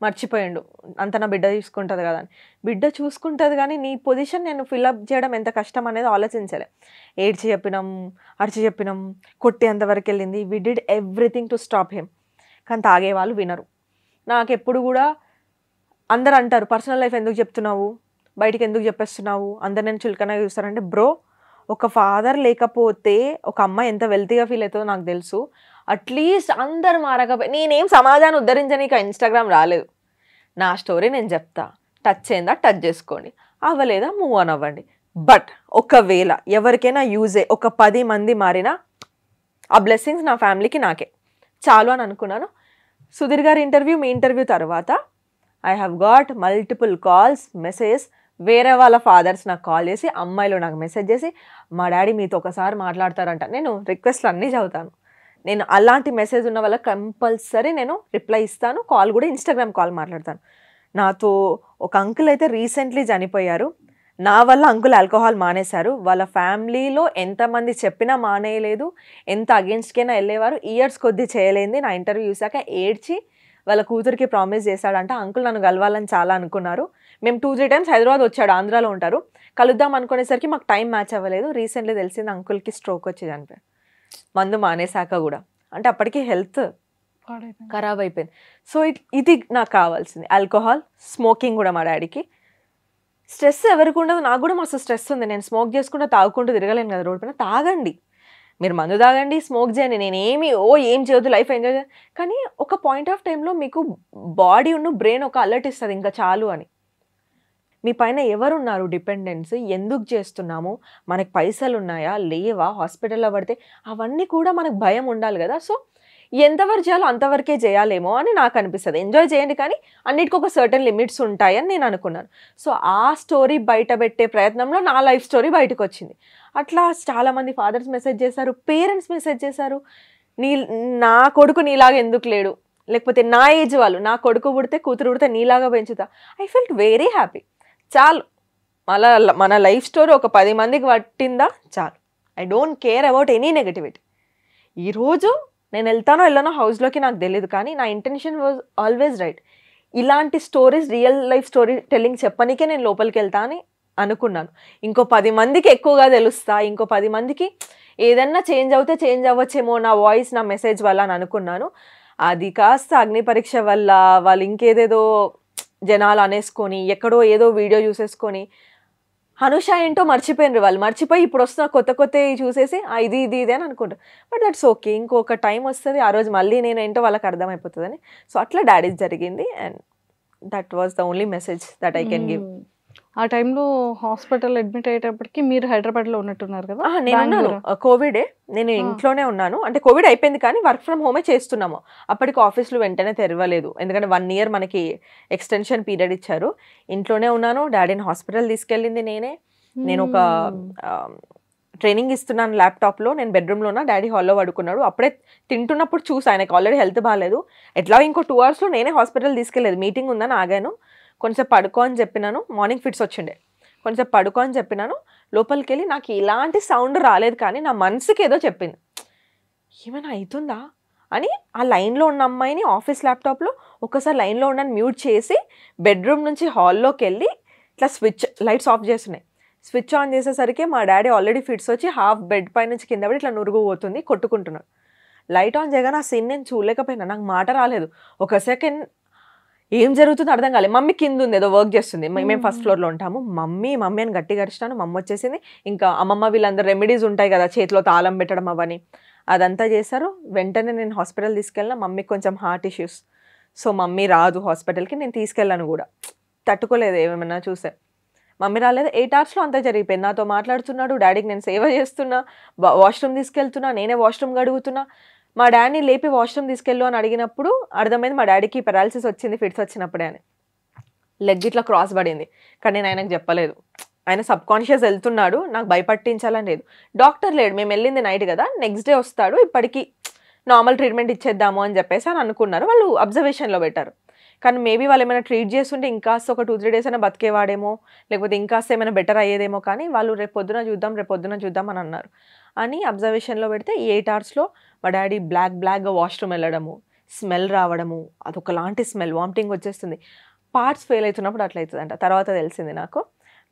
మర్చిపోయాడు, అంత నా బిడ్డ చూసుకుంటుంది కదా అని. బిడ్డ చూసుకుంటుంది కానీ నీ పొజిషన్ నేను ఫిల్అప్ చేయడం ఎంత కష్టం అనేది ఆలోచించలే. ఏడ్చి చెప్పినాం, అరిచి చెప్పినాం, కొట్టేంతవరకు వెళ్ళింది. We did everything to stop him. కానీ తాగే వాళ్ళు వినరు. నాకు ఎప్పుడు కూడా అందరు అంటారు, పర్సనల్ లైఫ్ ఎందుకు చెప్తున్నావు, బయటికి ఎందుకు చెప్పేస్తున్నావు, అందరు నేను చులకనగా చూస్తారంటే, బ్రో ఒక ఫాదర్ లేకపోతే ఒక అమ్మ ఎంత వెల్తీగా ఫీల్ అవుతుందో నాకు తెలుసు. అట్లీస్ట్ అందరు మారకపోయి, నేనేం సమాజాన్ని ఉద్ధరించనీక ఇన్స్టాగ్రామ్ రాలేదు. నా స్టోరీ నేను చెప్తా, టచ్ అయిందా టచ్ చేసుకోండి, అవ్వలేదా మూవ్ ఆన్ అవ్వండి. బట్ ఒకవేళ ఎవరికైనా యూజే, ఒక 10 మంది మారినా ఆ బ్లెస్సింగ్స్ నా ఫ్యామిలీకి నాకే చాలు అని అనుకున్నాను. సుధీర్ గారి ఇంటర్వ్యూ, మీ ఇంటర్వ్యూ తర్వాత I have got multiple calls, messages. వేరే వాళ్ళ ఫాదర్స్ నాకు కాల్ చేసి, అమ్మాయిలు నాకు మెసేజ్ చేసి, మా డాడీ మీతో ఒకసారి మాట్లాడతారంట. నేను రిక్వెస్ట్లు అన్నీ చదువుతాను. నేను అలాంటి మెసేజ్ ఉన్న వాళ్ళకి కంపల్సరీ నేను రిప్లై ఇస్తాను. కాల్ కూడా ఇన్స్టాగ్రామ్ కాల్ మాట్లాడతాను. నాతో ఒక అంకుల్ అయితే రీసెంట్లీ చనిపోయారు. నా వల్ల అంకుల్ ఆల్కహాల్ మానేశారు. వాళ్ళ ఫ్యామిలీలో ఎంతమంది చెప్పినా మానేయలేదు, ఎంత అగేన్స్ట్కైనా వెళ్ళేవారు. ఇయర్స్ కొద్దీ చేయలేంది. నా ఇంటర్వ్యూ చూసాక ఏడ్చి వాళ్ళ కూతురికి ప్రామిస్ చేశాడంట. అంకుల్ నన్ను కలవాలని చాలా అనుకున్నారు. మేము 2-3 times హైదరాబాద్ వచ్చాడు, ఆంధ్రాలో ఉంటారు, కలుద్దాం అనుకునేసరికి మాకు టైం మ్యాచ్ అవ్వలేదు. రీసెంట్లీ తెలిసింది అంకుల్కి స్ట్రోక్ వచ్చేది అనిపోయి, మందు మానేశాక కూడా. అంటే అప్పటికి హెల్త్ ఖరాబ్ అయిపోయింది. సో ఇది నాకు కావాల్సింది. ఆల్కహాల్, స్మోకింగ్ కూడా మా డాడీకి. స్ట్రెస్ ఎవరికి ఉండదు, నాకు కూడా మస్తు స్ట్రెస్ ఉంది. నేను స్మోక్ చేసుకుంటూ తాగుకుంటూ తిరగలేను కదా రోడ్ పైన. తాగండి, మీరు మందు తాగండి, స్మోక్ చేయండి, నేనేమి ఏం చేయొద్దు, లైఫ్ ఎంజాయ్ చేయాలి. కానీ ఒక పాయింట్ ఆఫ్ టైంలో మీకు బాడీ ఉన్న బ్రెయిన్ ఒక అలర్ట్ ఇస్తుంది, ఇంకా చాలు అని. మీ పైన ఎవరున్నారు డిపెండెన్స్, ఎందుకు చేస్తున్నాము, మనకు పైసలు ఉన్నాయా లేవా, హాస్పిటల్లో పడితే అవన్నీ కూడా మనకు భయం ఉండాలి కదా. సో ఎంతవరకు చేయాలో అంతవరకే చేయాలేమో అని నాకు అనిపిస్తుంది. ఎంజాయ్ చేయండి కానీ అన్నిటికీ ఒక సర్టన్ లిమిట్స్ ఉంటాయని నేను అనుకున్నాను. సో ఆ స్టోరీ బయట పెట్టే ప్రయత్నంలో నా లైఫ్ స్టోరీ బయటకు వచ్చింది. అట్లా చాలామంది ఫాదర్స్ మెసేజ్ చేశారు, పేరెంట్స్ మెసేజ్ చేశారు, నా కొడుకు నీలాగా ఎందుకు లేడు, లేకపోతే నా ఏజ్ వాళ్ళు, నా కొడుకు పుడితే కూతురు పుడితే నీలాగా పెంచుతా. I felt very happy. చాలు, మన లైఫ్ స్టోరీ ఒక 10 మందికి పట్టిందా చాలు. I don't care about any negativity. ఈరోజు నేను వెళ్తానో వెళ్ళానో హౌస్లోకి నాకు తెలియదు, కానీ నా ఇంటెన్షన్ వాజ్ ఆల్వేస్ రైట్. ఇలాంటి stories, real life story telling చెప్పనికే నేను లోపలికి వెళ్తా అని అనుకున్నాను. ఇంకో 10 మందికి ఎక్కువగా తెలుస్తా, ఇంకో 10 మందికి ఏదన్నా చేంజ్ అవుతే చేంజ్ అవ్వచ్చేమో నా వాయిస్, నా మెసేజ్ వల్ల అని అనుకున్నాను. అది కాస్త అగ్ని పరీక్ష వల్ల వాళ్ళు ఇంకేదేదో జనాలు అనేసుకొని, ఎక్కడో ఏదో వీడియో చూసేసుకొని హనుష ఏంటో మర్చిపోయినారు. వాళ్ళు మర్చిపోయి ఇప్పుడు వస్తున్న కొత్త చూసేసి ఇది అని అనుకుంటారు. బట్ దట్స్ ఓకే, ఇంకొక టైం వస్తుంది, ఆ రోజు మళ్ళీ నేను ఏంటో వాళ్ళకి అర్థమైపోతుందని. సో అట్లా డాడీ జరిగింది. And that was the only message that I can give. ఆ టైంలో హాస్పిటల్ అడ్మిట్ అయ్యేటప్పటికి మీరు హైదరాబాద్లో ఉన్నట్టున్నారు కదా? నేను ఉన్నాను, కోవిడే, నేను ఇంట్లోనే ఉన్నాను. అంటే కోవిడ్ అయిపోయింది కానీ వర్క్ ఫ్రమ్ హోమే చేస్తున్నాము. అప్పటికి ఆఫీస్లో వెంటనే తెరవలేదు, ఎందుకంటే 1 year మనకి ఎక్స్టెన్షన్ పీరియడ్ ఇచ్చారు. ఇంట్లోనే ఉన్నాను. డాడీని హాస్పిటల్ తీసుకెళ్ళింది నేనే. నేను ఒక ట్రైనింగ్ ఇస్తున్నాను ల్యాప్టాప్లో, నేను బెడ్రూమ్లో ఉన్నా, డాడీ హాల్లో పడుకున్నాడు. అప్పుడే తింటున్నప్పుడు చూసి ఆయనకు ఆల్రెడీ హెల్త్ బాగాలేదు. ఎట్లా ఇంకో 2 hours నేనే హాస్పిటల్ తీసుకెళ్ళలేదు, మీటింగ్ ఉందని ఆగాను. కొంచెం పడుకో అని చెప్పినాను, మార్నింగ్ ఫిట్స్ వచ్చిండే, కొంచెం పడుకో అని చెప్పినాను. లోపలికి వెళ్ళి నాకు ఇలాంటి సౌండ్ రాలేదు కానీ నా మనసుకి ఏదో చెప్పింది, ఏమైనా అవుతుందా అని. ఆ లైన్లో ఉన్న అమ్మాయిని ఆఫీస్ ల్యాప్టాప్లో ఒక్కసారి లైన్లో ఉండని మ్యూట్ చేసి బెడ్రూమ్ నుంచి హాల్లోకి వెళ్ళి ఇట్లా లైట్స్ ఆఫ్ చేస్తున్నాయి. స్విచ్ ఆన్ చేసేసరికి మా డాడీ ఆల్రెడీ ఫిట్స్ వచ్చి హాఫ్ బెడ్ పై నుంచి కింద పడి ఇట్లా నురుగు పోతుంది, కొట్టుకుంటున్నాడు. లైట్ ఆన్ చేయగానే ఆ సీన్ నేను చూడలేకపోయినా, నాకు మాట రాలేదు. ఒక సెకండ్ ఏం జరుగుతుందో అర్థం కాలేదు. మమ్మీ కింద ఉంది, ఏదో వర్క్ చేస్తుంది, మేము ఫస్ట్ ఫ్లోర్లో ఉంటాము. మమ్మీ మమ్మీ అని గట్టిగా అరిచినాను. మమ్మీ వచ్చేసింది. ఇంకా అమ్మమ్మ వీళ్ళందరూ రెమెడీస్ ఉంటాయి కదా, చేతిలో తాళం పెట్టడం అవని, అదంతా చేశారు. వెంటనే నేను హాస్పిటల్ తీసుకెళ్ళిన. మమ్మీకి కొంచెం హార్ట్ ఇష్యూస్, సో మమ్మీ రాదు హాస్పిటల్కి. నేను తీసుకెళ్ళాను కూడా, తట్టుకోలేదు ఏమన్నా చూసే. మమ్మీ రాలేదు. 8 hours అంతా జరిగిపోయింది. నాతో మాట్లాడుతున్నాడు, డాడీకి నేను సేవ చేస్తున్నా, వాష్రూమ్ తీసుకెళ్తున్నా, నేనే వాష్రూమ్ గడుగుతున్నా. మా డాడీని లేపి వాష్రూమ్ తీసుకెళ్ళు అని అడిగినప్పుడు అర్థమైంది మా డాడీకి పెరాలసిస్ వచ్చింది ఫిట్స్ వచ్చినప్పుడే అని. లెగ్ ఇట్లా క్రాస్ పడింది, కానీ నేను ఆయనకు చెప్పలేదు. ఆయన సబ్ కాన్షియస్ వెళ్తున్నాడు, నాకు భయపట్టించాలని లేదు. డాక్టర్ లేడు, మేము వెళ్ళింది నైట్ కదా, నెక్స్ట్ డే వస్తాడు, ఇప్పటికీ నార్మల్ ట్రీట్మెంట్ ఇచ్చేద్దాము అని చెప్పేసి అని అనుకున్నారు. వాళ్ళు అబ్జర్వేషన్లో పెట్టారు. కానీ మేబీ వాళ్ళు ఏమైనా ట్రీట్ చేస్తుంటే ఇంకాస్త ఒక 2-3 days అయినా బతికేవాడేమో, లేకపోతే ఇంకాస్త ఏమైనా బెటర్ అయ్యేదేమో. కానీ వాళ్ళు రేపు పొద్దున చూద్దాం అని అన్నారు. అని అబ్జర్వేషన్లో పెడితే 8 hours మా డాడీ బ్లాక్గా వాష్రూమ్ వెళ్ళడము, స్మెల్ రావడము, అదొకలాంటి స్మెల్, వామిటింగ్ వచ్చేస్తుంది. పార్ట్స్ ఫెయిల్ అవుతున్నప్పుడు అట్లా అవుతుందంట. తర్వాత తెలిసింది నాకు.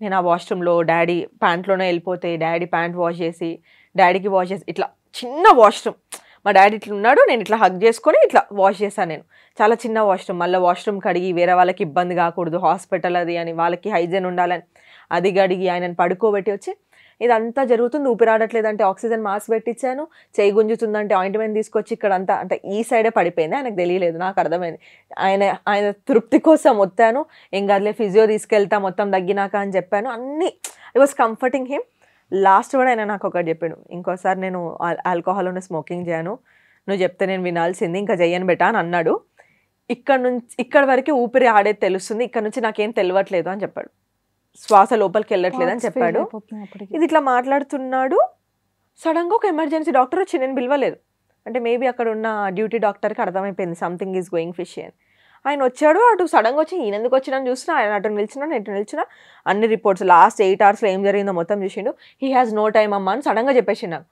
నేను ఆ వాష్రూమ్లో డాడీ ప్యాంట్లోనే వెళ్ళిపోతే డాడీ ప్యాంట్ వాష్ చేసి, డాడీకి వాష్ చేసి, ఇట్లా చిన్న వాష్రూమ్, మా డాడీ ఇట్లా ఉన్నాడు, నేను ఇట్లా హగ్ చేసుకొని ఇట్లా వాష్ చేశాను. నేను చాలా చిన్న వాష్రూమ్, మళ్ళీ వాష్రూమ్ కడిగి వేరే వాళ్ళకి ఇబ్బంది కాకూడదు, హాస్పిటల్ అది అని, వాళ్ళకి హైజీన్ ఉండాలని అది కడిగి ఆయనను పడుకోబెట్టి వచ్చి ఇదంతా జరుగుతుంది. ఊపిరాడట్లేదంటే ఆక్సిజన్ మాస్క్ పెట్టించాను, చేయి గుంజుతుందంటే ఆయింట్మెంట్ తీసుకొచ్చి ఇక్కడ అంతా అంటే ఈ సైడే పడిపోయింది. ఆయనకు తెలియలేదు, నాకు అర్థమైంది. ఆయన తృప్తి కోసం వస్తాను, ఏం కాదులే ఫిజియో తీసుకెళ్తా మొత్తం తగ్గినాక అని చెప్పాను. అన్నీ I was comforting him. Last కూడా ఆయన నాకు ఒకటి చెప్పాడు, ఇంకోసారి నేను ఆల్కహాల్ ఉన్న స్మోకింగ్ చేయను, నువ్వు చెప్తే నేను వినాల్సింది, ఇంకా చెయ్యను బెటా అని అన్నాడు. ఇక్కడ వరకు ఊపిరి ఆడేది తెలుస్తుంది, ఇక్కడ నుంచి నాకేం తెలియట్లేదు అని చెప్పాడు. శ్వాస లోపలికి వెళ్ళట్లేదు అని చెప్పాడు. ఇది ఇట్లా మాట్లాడుతున్నాడు. సడన్గా ఒక ఎమర్జెన్సీ డాక్టర్ వచ్చి, నేను పిలవలేదు అంటే మేబీ అక్కడ ఉన్న డ్యూటీ డాక్టర్కి అర్థమైపోయింది సంథింగ్ ఈజ్ గోయింగ్ ఫిష్ అని. ఆయన వచ్చాడు, అటు సడన్గా వచ్చి ఈయన ఎందుకు వచ్చినా చూసినా, ఆయన అటు నిలిచినా అన్ని రిపోర్ట్స్ లాస్ట్ 8 hours ఏం జరిగిందో మొత్తం చూసిండు. హీ హ్యాస్ నో టైమ్ అమ్మా అని సడన్గా చెప్పేసి నాకు,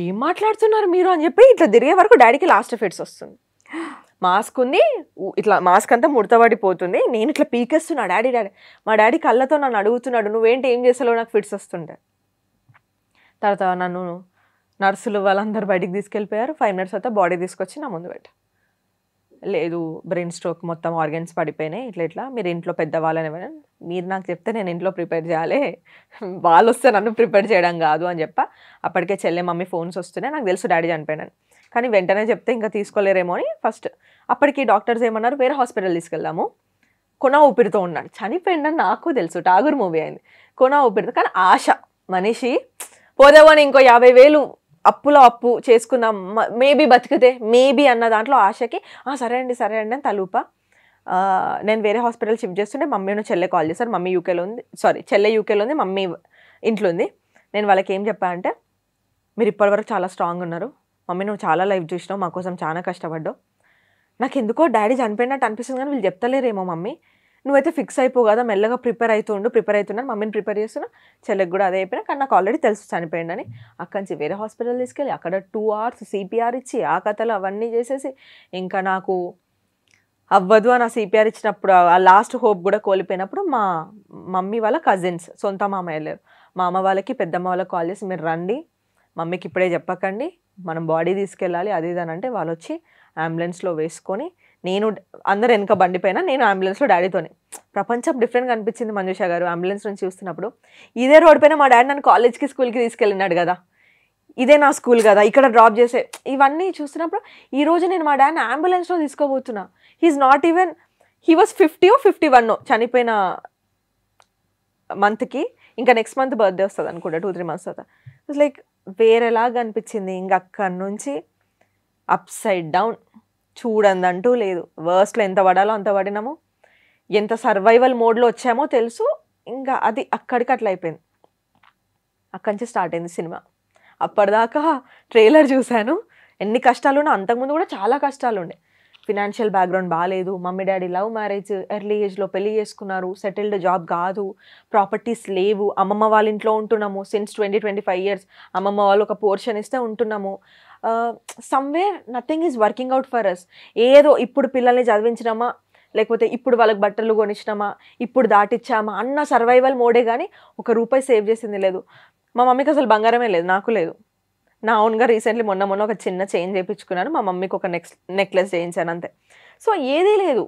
ఏం మాట్లాడుతున్నారు మీరు అని చెప్పి ఇట్లా తిరిగే వరకు డాడీకి లాస్ట్ ఫిట్స్ వస్తుంది. మాస్క్ ఉంది, ఇట్లా మాస్క్ అంతా ముడతపడిపోతుంది. నేను ఇట్లా పీకేస్తున్నా, డాడీ మా డాడీ కళ్ళతో నన్ను అడుగుతున్నాడు, నువ్వేంటి ఏం చేస్తాలో, నాకు ఫిట్స్ వస్తుండే. తర్వాత నన్ను నర్సులు వాళ్ళందరూ బయటికి తీసుకెళ్ళిపోయారు. 5 minutes తర్వాత బాడీ తీసుకొచ్చి నా ముందు పెట్టా. లేదు బ్రెయిన్ స్ట్రోక్, మొత్తం ఆర్గన్స్ పడిపోయినాయి, ఇట్లా మీరు ఇంట్లో పెద్దవాళ్ళని ఎవరైనా మీరు నాకు చెప్తే నేను ఇంట్లో ప్రిపేర్ చేయాలి, వాళ్ళు వస్తే నన్ను ప్రిపేర్ చేయడం కాదు అని చెప్పా. అప్పటికే చెల్లె మమ్మీ ఫోన్స్ వస్తున్నాయి, నాకు తెలుసు డాడీ చనిపోయాను. కానీ వెంటనే చెప్తే ఇంకా తీసుకోలేరేమో అని ఫస్ట్. అప్పటికి డాక్టర్స్ ఏమన్నారు, వేరే హాస్పిటల్ తీసుకెళ్దాము, కొన ఊపిరితో ఉన్నాడు, చనిపోయిందని నాకు తెలుసు, టాగూర్ మూవీ అయింది, కొన ఊపిరితో. కానీ ఆశ మనిషి పోదేవని ఇంకో 50,000 అప్పు చేసుకుందాం, మేబీ బతికితే మేబీ అన్న దాంట్లో ఆశకి సరే అండి అని తలూపా. నేను వేరే హాస్పిటల్ షిఫ్ట్ చేస్తుంటే మమ్మీను చెల్లె కాల్ చేశారు. మమ్మీ యూకేలో ఉంది, చెల్లె యూకేలో ఉంది, మమ్మీ ఇంట్లో ఉంది. నేను వాళ్ళకి ఏం చెప్పా అంటే, మీరు ఇప్పటివరకు చాలా స్ట్రాంగ్ ఉన్నారు మమ్మీ, నువ్వు చాలా లైఫ్ చూసినావు, మా కోసం చాలా కష్టపడ్డావు, నాకు ఎందుకో డాడీ చనిపోయినట్టు అనిపిస్తుంది కానీ వీళ్ళు చెప్తలేరేమో మమ్మీ, నువ్వైతే ఫిక్స్ అయిపో కదా, మెల్లగా ప్రిపేర్ అవుతున్నాను, మమ్మీని ప్రిపేర్ చేస్తున్నా, చెల్లెకి కూడా అదే అయిపోయినా. కానీ నాకు ఆల్రెడీ తెలుసు చనిపోయిందని. అక్కడి నుంచి వేరే హాస్పిటల్ తీసుకెళ్ళి అక్కడ 2 hours CPR ఇచ్చి ఆ కథలు అవన్నీ చేసేసి ఇంకా నాకు అవ్వదు అని ఆ CPR ఇచ్చినప్పుడు ఆ లాస్ట్ హోప్ కూడా కోల్పోయినప్పుడు మా మమ్మీ వాళ్ళ కజిన్స్, సొంత మామయ్య లేరు, మా అమ్మ వాళ్ళకి పెద్దమ్మ వాళ్ళకి కాల్ చేసి, మీరు రండి, మమ్మీకి ఇప్పుడే చెప్పకండి, మనం బాడీ తీసుకెళ్ళాలి అది ఇది అని అంటే వాళ్ళు వచ్చి అంబులెన్స్లో వేసుకొని, నేను అందరు వెనక బండిపోయినా నేను అంబులెన్స్లో డాడీతోనే. ప్రపంచం డిఫరెంట్గా అనిపించింది మంజుష గారు అంబులెన్స్ నుంచి చూస్తున్నప్పుడు. ఇదే రోడ్ పైన మా డాడీ నన్ను కాలేజ్కి స్కూల్కి తీసుకెళ్ళినాడు కదా, ఇదే నా స్కూల్ కదా, ఇక్కడ డ్రాప్ చేసే, ఇవన్నీ చూస్తున్నప్పుడు ఈరోజు నేను మా డాడీని అంబులెన్స్లో తీసుకోబోతున్నా. He's not even, he was 50 or 51 చనిపోయిన మంత్కి, ఇంకా నెక్స్ట్ మంత్ బర్త్డే వస్తుంది అనుకుంటా 2-3 months తర్వాత. ఇట్స్ లైక్ వేరేలాగా అనిపించింది. ఇంక అక్కడి నుంచి అప్ సైడ్ డౌన్, చూడందంటూ లేదు. వర్స్ట్లో ఎంత పడాలో అంత పడినాము, ఎంత సర్వైవల్ మోడ్లో వచ్చామో తెలుసు. ఇంకా అది అక్కడికి అట్లా అయిపోయింది. అక్కడి నుంచి స్టార్ట్ అయింది సినిమా. అప్పటిదాకా ట్రైలర్ చూశాను, ఎన్ని కష్టాలు ఉన్నా. అంతకుముందు కూడా చాలా కష్టాలు ఉండే. ఫినాన్షియల్ బ్యాక్గ్రౌండ్ బాగాలేదు, mummy daddy love marriage, early ఏజ్లో పెళ్లి చేసుకున్నారు, సెటిల్డ్ జాబ్ కాదు, ప్రాపర్టీస్ లేవు, అమ్మమ్మ వాళ్ళ ఇంట్లో ఉంటున్నాము సిన్స్ 20-25 years. అమ్మమ్మ వాళ్ళు ఒక పోర్షన్ ఇస్తే ఉంటున్నాము. Somewhere nothing is working out for us. ఏదో ఇప్పుడు పిల్లల్ని చదివించినామా, లేకపోతే ఇప్పుడు వాళ్ళకి బట్టలు కొనిచ్చినామా, ఇప్పుడు దాటిచ్చామా అన్న సర్వైవల్ మోడే కానీ ₹1 సేవ్ చేసింది లేదు. మా మమ్మీకి అసలు బంగారమే లేదు, నాకు లేదు. నా ఓన్గా రీసెంట్లీ మొన్న ఒక చిన్న చైన్ చేయించుకున్నాను, మా మమ్మీకి ఒక నెక్లెస్ చేయించాను అంతే. సో ఏదీ లేదు,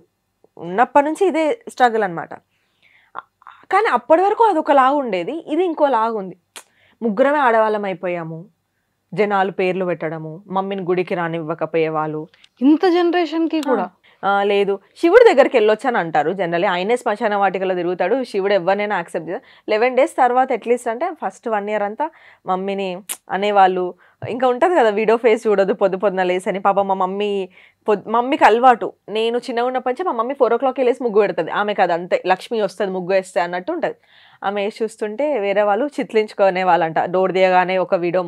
ఉన్నప్పటి నుంచి ఇదే స్ట్రగుల్ అనమాట. కానీ అప్పటి వరకు అదొకలాగా ఉండేది, ఇది ఇంకోలాగా ఉంది. ముగ్గురమే ఆడవాళ్ళం అయిపోయాము, జనాలు పేర్లు పెట్టడము, మమ్మీని గుడికి రానివ్వకపోయేవాళ్ళు. ఇంత జనరేషన్కి కూడా లేదు, శివుడి దగ్గరికి వెళ్ళొచ్చని అంటారు జనరల్లీ. ఆయనే శ్మశాన వాటికలో తిరుగుతాడు, శివుడు ఎవరినైనా యాక్సెప్ట్ చేస్తారు. 11 days తర్వాత అట్లీస్ట్ అంటే ఫస్ట్ 1 year అంతా మమ్మీని అనేవాళ్ళు. ఇంకా ఉంటుంది కదా, వీడియో ఫేస్ చూడదు పొద్దున లేసని. పాప మా మమ్మీకి అలవాటు, నేను చిన్నగా ఉన్నప్పటి నుంచి మా మమ్మీ 4 o'clock లేసి ముగ్గు పెడుతుంది. ఆమె కదా అంతే, లక్ష్మి వస్తుంది ముగ్గు వేస్తే అన్నట్టు ఉంటుంది. ఆమె వేసి చూస్తుంటే వేరే వాళ్ళు చిత్లించుకునే వాళ్ళంట, డోర్ తీయగానే ఒక వీడియో.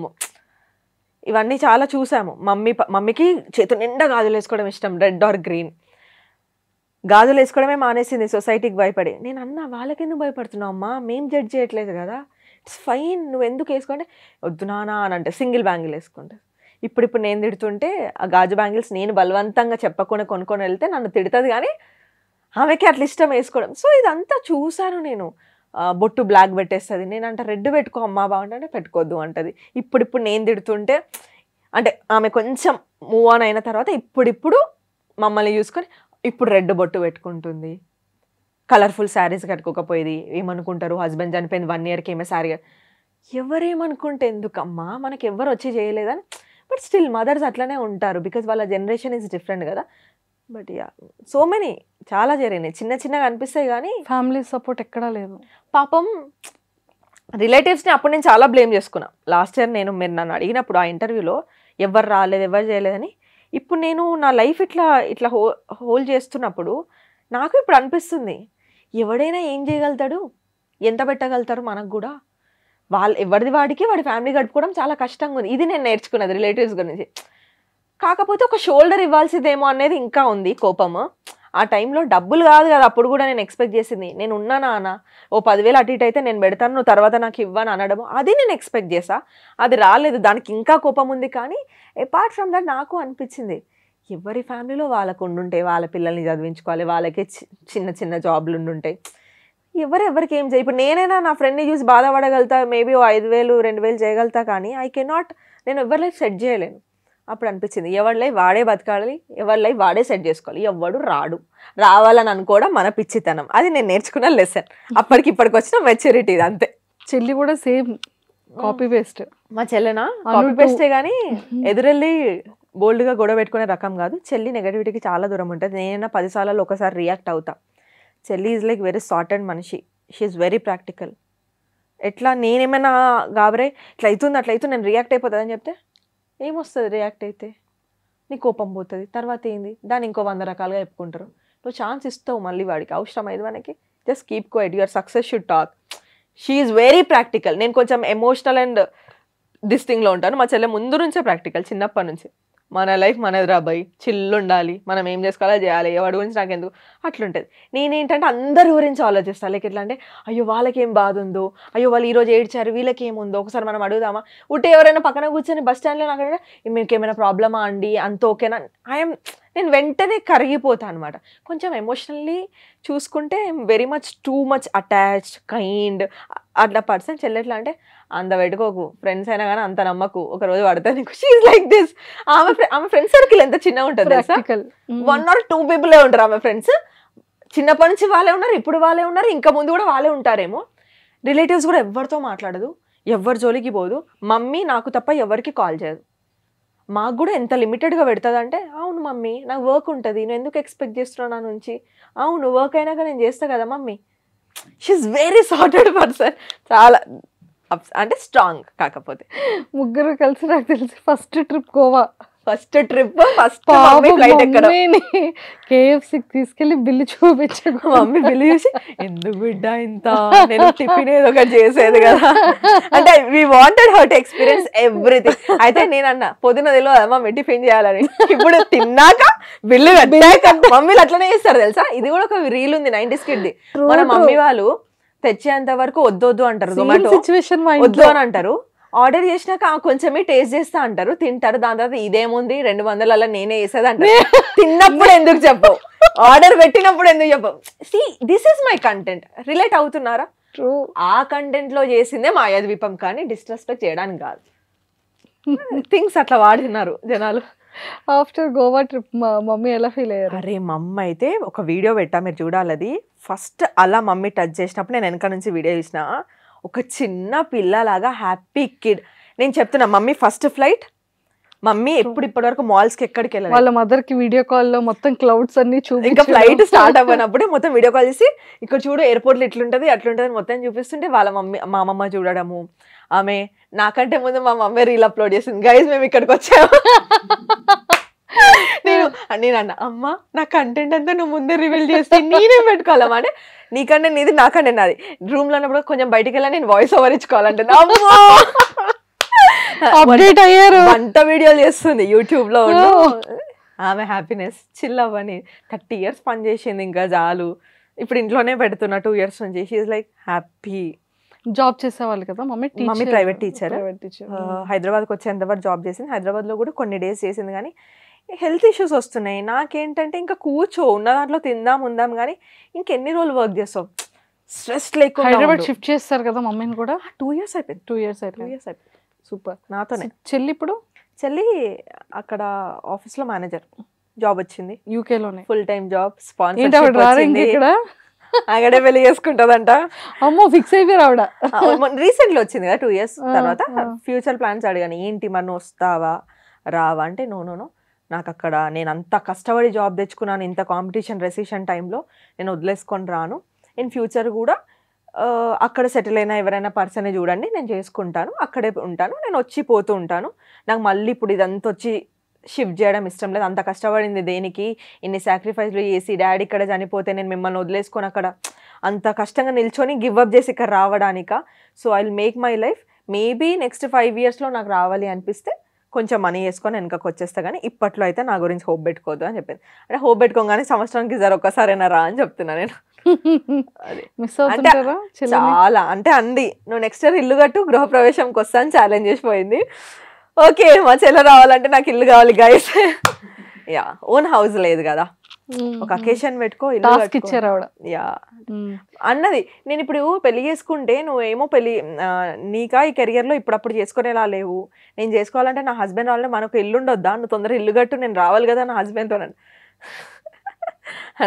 ఇవన్నీ చాలా చూసాము. మమ్మీకి చేతు నిండా గాజులు వేసుకోవడం ఇష్టం, రెడ్ ఆర్ గ్రీన్. గాజులు వేసుకోవడమే మానేసింది సొసైటీకి భయపడి. నేను అన్నా, వాళ్ళకి ఎందుకు భయపడుతున్నావు అమ్మా, మేము జడ్జ్ చేయట్లేదు కదా, ఇట్స్ ఫైన్, నువ్వు ఎందుకు వేసుకుంటే వద్దు నానా అని అంటే సింగిల్ బ్యాంగిల్ వేసుకుంటే. ఇప్పుడు నేను తిడుతుంటే ఆ గాజు బ్యాంగిల్స్ నేను బలవంతంగా చెప్పకుండా కొనుక్కొని వెళ్తే నన్ను తిడుతుంది, కానీ ఆమెకి అట్లా ఇష్టం వేసుకోవడం. సో ఇదంతా చూశాను నేను. బొట్టు బ్లాక్ పెట్టేస్తుంది, నేనంట రెడ్ పెట్టుకో అమ్మా బాగుంటే పెట్టుకోవద్దు అంటది. ఇప్పుడు నేను తిడుతుంటే, అంటే ఆమె కొంచెం మూవ్ ఆన్ అయిన తర్వాత ఇప్పుడు మమ్మల్ని చూసుకొని ఇప్పుడు రెడ్ బొట్టు పెట్టుకుంటుంది. కలర్ఫుల్ శారీస్ కట్టుకోకపోయేది, ఏమనుకుంటారు హస్బెండ్ చనిపోయింది 1 yearకి ఏమే శారీ. ఎవరేమనుకుంటే ఎందుకమ్మా, మనకి ఎవరు వచ్చి చేయలేదని. బట్ స్టిల్ మదర్స్ అట్లనే ఉంటారు, బికాజ్ వాళ్ళ జనరేషన్ ఈజ్ డిఫరెంట్ కదా. బట్ యా, సో మెనీ చాలా జరిగినాయి, చిన్నగా అనిపిస్తాయి కానీ ఫ్యామిలీ సపోర్ట్ ఎక్కడా లేదు. పాపం రిలేటివ్స్ని అప్పుడు నేను చాలా బ్లేమ్ చేసుకున్నా. లాస్ట్ ఇయర్ మీరు నన్ను అడిగినప్పుడు ఆ ఇంటర్వ్యూలో ఎవరు రాలేదు ఎవరు చేయలేదని. ఇప్పుడు నేను నా లైఫ్ ఇట్లా హోల్డ్ చేస్తున్నప్పుడు నాకు ఇప్పుడు అనిపిస్తుంది, ఎవడైనా ఏం చేయగలుగుతాడు, ఎంత పెట్టగలుగుతారు మనకు కూడా. ఎవరిది వాడికి వాడి ఫ్యామిలీ గడుపుకోవడం చాలా కష్టంగా ఉంది. ఇది నేను నేర్చుకున్నది రిలేటివ్స్ గురించి. కాకపోతే ఒక షోల్డర్ ఇవ్వాల్సిందేమో అనేది ఇంకా ఉంది కోపము. ఆ టైంలో డబ్బులు కాదు కదా అప్పుడు కూడా నేను ఎక్స్పెక్ట్ చేసింది. నేను ఉన్నానా అన్న, ఓ 10,000 అటు ఇటు అయితే నేను పెడతాను, నువ్వు తర్వాత నాకు ఇవ్వను అనడము, అది నేను ఎక్స్పెక్ట్ చేసా. అది రాలేదు, దానికి ఇంకా కోపం ఉంది. కానీ అపార్ట్ ఫ్రమ్ దట్ నాకు అనిపించింది, ఎవరి ఫ్యామిలీలో వాళ్ళకు ఉండుంటే వాళ్ళ పిల్లల్ని చదివించుకోవాలి, వాళ్ళకే చిన్న జాబ్లు ఉండుంటాయి. ఎవరికి ఏం చేయ. ఇప్పుడు నేనైనా నా ఫ్రెండ్ని చూసి బాధపడగలుగుతా, మేబీ 5,000 2,000 చేయగలుగుతా, కానీ ఐ కెనాట్, నేను ఎవరి లైఫ్ సెట్ చేయలేను. అప్పుడు అనిపించింది, ఎవరి లైఫ్ వాడే బతకాలి, ఎవరి లైఫ్ వాడే సెట్ చేసుకోవాలి, ఎవడు రావాలని అనుకోవడం మన పిచ్చితనం. అది నేను నేర్చుకున్న లెసన్. ఇప్పటికి వచ్చిన మెచ్యూరిటీ అంతే. చెల్లి కూడా సేమ్ కాపీ పేస్ట్. మా చెల్లెనా కాపీ పేస్టే, కానీ ఎదురెళ్ళి బోల్డ్గా గొడవ పెట్టుకునే రకం కాదు. చెల్లి నెగటివిటీకి చాలా దూరం ఉంటుంది. నేనైనా 10 సార్లు ఒకసారి రియాక్ట్ అవుతా. చెల్లి ఈజ్ లైక్ వెరీ సార్టెడ్ మనిషి, షీ ఈజ్ వెరీ ప్రాక్టికల్. ఎట్లా నేనేమైనా గాబరే ఇట్లా అవుతుంది నేను రియాక్ట్ అయిపోతుందని చెప్తే ఏమొస్తుంది, రియాక్ట్ అయితే నీ కోపం పోతుంది, తర్వాత ఏంది దాన్ని ఇంకో 100 రకాలుగా చెప్పుకుంటారు. నువ్వు ఛాన్స్ ఇస్తావు మళ్ళీ వాడికి, అవసరం అయ్యేది మనకి. Just keep quiet, your success should talk. She is very practical. నేను కొంచెం ఎమోషనల్ అండ్ దిస్ థింగ్లో ఉంటాను. మా చెల్లె ముందు నుంచే ప్రాక్టికల్, చిన్నప్పటి నుంచి. మన లైఫ్ మనది రాబాయి, చిల్లు ఉండాలి, మనం ఏం చేసుకోవాలో చేయాలి, ఎవరి గురించి నాకెందుకు అట్లుంటుంది. నేనేంటంటే అందరి గురించి ఆలోచిస్తాను. లైక్ ఎట్లా అంటే, అయ్యో వాళ్ళకేం బాధ ఉందో, అయ్యో వాళ్ళు ఈరోజు ఏడ్చారు, వీళ్ళకి ఏముందో ఒకసారి మనం అడుగుదామా. ఉంటే ఎవరైనా పక్కన కూర్చొని బస్ స్టాండ్లో నాకు మీకు ఏమైనా ప్రాబ్లమా అండి, అంత ఓకేనా, నేను వెంటనే కరిగిపోతాను అనమాట. కొంచెం ఎమోషనల్లీ చూసుకుంటే very too much attached, kind అట్లా పర్సన్. చెల్లెట్లా అంటే అంత పెట్టుకోకు, ఫ్రెండ్స్ అయినా కానీ అంత నమ్మకు, ఒక రోజు పడితే నీకు. She is like this. ఆమె ఫ్రెండ్స్ సర్కిల్ ఎంత చిన్నగా ఉంటుంది, 1 or 2 people ఉంటారు ఆమె ఫ్రెండ్స్. చిన్నప్పటి నుంచి వాళ్ళే ఉన్నారు, ఇప్పుడు వాళ్ళే ఉన్నారు, ఇంకా ముందు కూడా వాళ్ళే ఉంటారేమో. రిలేటివ్స్ కూడా ఎవరితో మాట్లాడదు, ఎవరి జోలికి పోదు. మమ్మీ నాకు తప్ప ఎవరికి కాల్ చేయదు. మాకు కూడా ఎంత లిమిటెడ్గా పెడుతుంది అంటే, అవును మమ్మీ నాకు వర్క్ ఉంటుంది, నువ్వు ఎందుకు ఎక్స్పెక్ట్ చేస్తున్నావు నా నుంచి, అవును వర్క్ అయినాక నేను చేస్తా కదా mummy. She's very sorted person, చాలా అంటే స్ట్రాంగ్. కాకపోతే ముగ్గురు కలిసి నాకు తెలిసి first trip Goa, first trip first flight ఎక్కడం, KFCకి తీసుకెళ్లి బిల్లు చూపించు. మమ్మీ బిల్లు చూసి ఎందుకు బిడ్డ ఇంత, నేను టిఫిన్ ఏదో ఒకటి చేసేది కదా అంటే we wanted her to experience everything. అయితే నేను అన్న పొద్దున తెలియదు మమ్మీ టిఫిన్ చేయాలని, ఇప్పుడు తిన్నాక బిల్లు కట్టాక మమ్మీలు అట్లనే చేస్తారు తెలుసా. ఇది కూడా ఒక రీల్ ఉంది 90s కిడ్ది. మన మమ్మీ వాళ్ళు తెచ్చేంత వరకు వద్దొద్దు అంటారు, జొమాటో వద్దు అని అంటారు. ఆర్డర్ చేసినాక కొంచెమే టేస్ట్ చేస్తా అంటారు, తింటారు. దాని తర్వాత ఇదేముంది 200 అలా నేనే వేసేది అంటారు. తిన్నప్పుడు ఎందుకు చెప్పవు, ఆర్డర్ పెట్టినప్పుడు ఎందుకు చెప్పవు. See this is my content. Relate అవుతున్నారా? ఆ కంటెంట్ లో చేసిందే మాయాద్వీపం, కానీ డిస్రెస్పెక్ట్ చేయడానికి కాదు. థింగ్స్ అట్లా వాడుతున్నారు జనాలు. ఆఫ్టర్ గోవా ట్రిప్ మమ్మీ ఎలా ఫీల్ అయ్యారు? అరే మమ్మీ అయితే ఒక వీడియో పెట్టా, మీరు చూడాలి. అది ఫస్ట్ అలా మమ్మీ టచ్ చేసినప్పుడు నేను వెనక నుంచి వీడియో చూసిన, ఒక చిన్న పిల్లలాగా హ్యాపీ కిడ్. నేను చెప్తున్నా మమ్మీ ఫస్ట్ ఫ్లైట్, మమ్మీ ఇప్పటి వరకు మాల్స్ కి ఎక్కడికి వెళ్ళాలి, వాళ్ళ మదర్ కి వీడియో కాల్ లో మొత్తం క్లౌడ్స్ అన్ని చూపి, ఇంకా ఫ్లైట్ స్టార్ట్ అవ్వనప్పుడే మొత్తం వీడియో కాల్ చేసి ఇక్కడ చూడు ఎయిర్పోర్ట్ లో ఇట్లుంటది అట్లుంటది మొత్తం చూపిస్తుంటే వాళ్ళ మమ్మీ మా అమ్మమ్మ చూడడము. ఆమె నాకంటే ముందు మా మమ్మీ రీల్ అప్లోడ్ చేసింది, గైజ్ మేము ఇక్కడికి వచ్చాము. నేను అన్న అమ్మ నా కంటెంట్ అంతా నువ్వు ముందే రివీల్ చేస్తే నేనే పెట్టుకోవాలమ్మా అంటే, నీకంటే నీది నాకంటే నాది. రూమ్ లో ఉన్నప్పుడు కొంచెం బయటికి వెళ్ళా నేను వాయిస్ ఓవర్ ఇచ్చుకోవాలంటే అప్డేట్ అయ్యారు. వంట వీడియోలు చేస్తుంది యూట్యూబ్ లో. ఆమె హ్యాపీనెస్ చిల్ అవ్వని 30 years పని చేసింది, ఇంకా చాలు. ఇప్పుడు ఇంట్లోనే పెడుతున్నా 2 years నుంచి. She is like happy. జాబ్ చేసేవాళ్ళు కదా మమ్మీ? Mummy private teacher. హైదరాబాద్కి వచ్చేంత వరకు జాబ్ చేసింది. హైదరాబాద్ లో కూడా కొన్ని డేస్ చేసింది, కానీ హెల్త్ ఇష్యూస్ వస్తున్నాయి. నాకేంటంటే ఇంకా కూర్చో ఉన్న దాంట్లో తిందాం ఉందాం, కానీ ఇంకెన్ని రోజులు వర్క్ చేస్తావు, స్ట్రెస్ లేకుండా. హైదరాబాద్ షిఫ్ట్ చేస్తారు కదా మమ్మీని కూడా? 2 years అయిపోయింది. 2 years అయిపోయింది. సూపర్. నాతోనే. చెల్లి ఇప్పుడు? చెల్లి అక్కడ ఆఫీస్ లో మేనేజర్ జాబ్ వచ్చింది, UK లోనే ఫుల్ టైం జాబ్. స్పాన్సర్షిప్ అక్కడే పెళ్లి చేసుకుంటదంట. అమ్మో ఫిక్స్ అయిపోయారు ఆవిడ. రీసెంట్లీ వచ్చింది కదా 2 years తర్వాత. ఫ్యూచర్ ప్లాన్స్ అడిగాను, ఏంటి మరి నువ్వు వస్తావా రావా అంటే, నో నాకు అక్కడ నేను అంత కష్టపడి జాబ్ తెచ్చుకున్నాను, ఇంత కాంపిటీషన్ రెసిషన్ టైంలో నేను వదిలేసుకొని రాను. ఇన్ ఫ్యూచర్ కూడా అక్కడ సెటిల్ అయినా ఎవరైనా పర్సనే చూడండి, నేను చేసుకుంటాను, అక్కడే ఉంటాను, నేను వచ్చి పోతూ ఉంటాను. నాకు మళ్ళీ ఇప్పుడు ఇదంతా వచ్చి షిఫ్ట్ చేయడం ఇష్టం లేదు. అంత కష్టపడింది దేనికి, ఇన్ని సాక్రిఫైస్లు చేసి డాడీ ఇక్కడ చనిపోతే నేను మిమ్మల్ని వదిలేసుకొని అక్కడ అంత కష్టంగా నిల్చొని గివ్అప్ చేసి ఇక్కడ రావడానిక. So I will make my life. Maybe next 5 yearsలో నాకు రావాలి అనిపిస్తే కొంచెం మనీ వేసుకొని వెనకకి వచ్చేస్తా, కానీ ఇప్పట్లో అయితే నా గురించి హోప్ పెట్టుకోవద్దు అని చెప్పింది. అంటే హోప్ పెట్టుకోగానే సంవత్సరానికి ఒక్కసారైనా రా అని చెప్తున్నా నేను. చాలా అంటే అంది, నువ్వు నెక్స్ట్ ఇయర్ ఇల్లు కట్టు గృహప్రవేశంకి వస్తా అని ఛాలెంజ్ చేసిపోయింది. ఓకే మా చెల్లె రావాలంటే నాకు ఇల్లు కావాలి గైస్. యా ఓన్ హౌస్ లేదు కదా, ఒక అకేషన్ పెట్టుకో ఇల్లు ఇచ్చారు ఆవిడ. యా అన్నది. నేను ఇప్పుడు పెళ్లి చేసుకుంటే నువ్వేమో పెళ్లి నీకా ఈ కెరియర్ లో ఇప్పుడప్పుడు చేసుకునేలా లేవు, నేను చేసుకోవాలంటే నా హస్బెండ్ రావాలంటే మనకు ఇల్లు ఉండొద్దా, నువ్వు తొందరగా ఇల్లు కట్టు నేను రావాలి కదా నా హస్బెండ్తో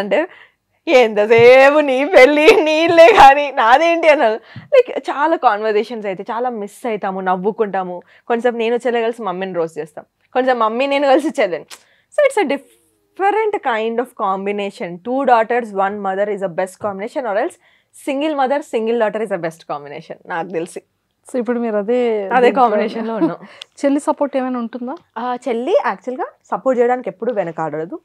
అంటే ఎంతసేపు నీ పెళ్ళి నీళ్ళే కానీ నాదేంటి అన్నారు. లైక్ చాలా కాన్వర్జేషన్స్ అయితే చాలా మిస్ అవుతాము, నవ్వుకుంటాము. కొంచెం నేను చెల్లె కలిసి మమ్మీని రోస్ట్ చేస్తాం, కొంచెం మమ్మీ నేను కలిసి చెల్లెని. So it's a different kind of combination. 2 daughters 1 mother is a best combination, or else single mother single daughter is a best combination నాకు తెలిసి. సో ఇప్పుడు మీరు అదే కాంబినేషన్ లో ఉన్నాం. చెల్లి సపోర్ట్ ఏమైనా ఉంటుందా? చెల్లి యాక్చువల్గా సపోర్ట్ చేయడానికి ఎప్పుడు వెనకాడదు.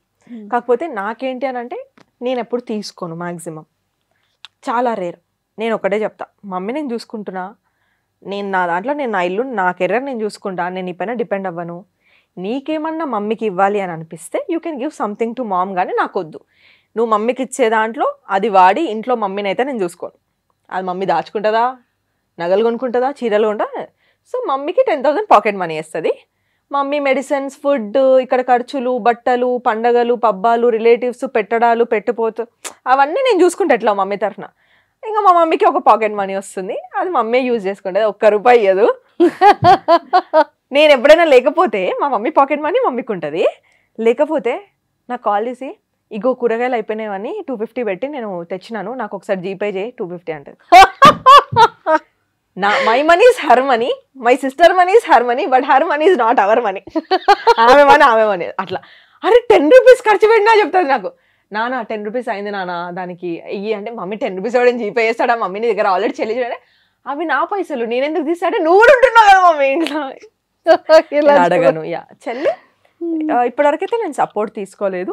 కాకపోతే నాకేంటి అని అంటే నేను ఎప్పుడు తీసుకోను, మ్యాక్సిమం చాలా రేర్. నేను ఒకటే చెప్తా, మమ్మీ నేను చూసుకుంటున్నా, నేను నా దాంట్లో నేను నా ఇల్లు నా కెరీర్ నేను చూసుకుంటా, నేను నీ పైన డిపెండ్ అవ్వను. నీకేమన్నా మమ్మీకి ఇవ్వాలి అని అనిపిస్తే you can give something to mom, కానీ నాకు వద్దు. నువ్వు మమ్మీకి ఇచ్చే దాంట్లో అది వాడి ఇంట్లో మమ్మీని అయితే నేను చూసుకోను. అది మమ్మీ దాచుకుంటుందా, నగలు కొనుక్కుంటుందా, చీరలు కొంటా. సో మమ్మీకి 10,000 పాకెట్ మనీ వేస్తుంది. మమ్మీ మెడిసిన్స్, ఫుడ్, ఇక్కడ ఖర్చులు, బట్టలు, పండగలు, పబ్బాలు, రిలేటివ్స్, పెట్టడాలు, పెట్టిపోతూ అవన్నీ నేను చూసుకుంటా ఎట్లా మమ్మీ తరఫున. ఇంకా మా మమ్మీకి ఒక పాకెట్ మనీ వస్తుంది, అది మమ్మీ యూజ్ చేసుకుంటుంది. ₹1 ఇవ్వదు. నేను ఎప్పుడైనా లేకపోతే మా మమ్మీ పాకెట్ మనీ మమ్మీకి ఉంటుంది. లేకపోతే నాకు కాల్ చేసి ఇగో కూరగాయలు అయిపోయినాయని 250 పెట్టి నేను తెచ్చినాను, నాకు ఒకసారి జీపే చేయి 250 అంటది. My money is her money, my sister money is her money, but her money is not our money. ఆమె మనీ అట్లా. అరే ₹10 ఖర్చు పెట్టినా చెప్తుంది నాకు. నానా 10 రూపీస్ అయింది నానా దానికి ఇయ్యి అంటే మమ్మీ 10 రూపీస్ ఎవడని జీపే చేస్తాడా మమ్మీ నీ దగ్గర ఆల్రెడీ చెల్లి అవి నా పైసలు నేనెందుకు తీస్తాడే నువ్వు కూడా ఉంటున్నావు కదా మమ్మీ ఇంట్లో ఇలా అడగను. యా చెల్లి ఇప్పటివరకైతే నేను సపోర్ట్ తీసుకోలేదు.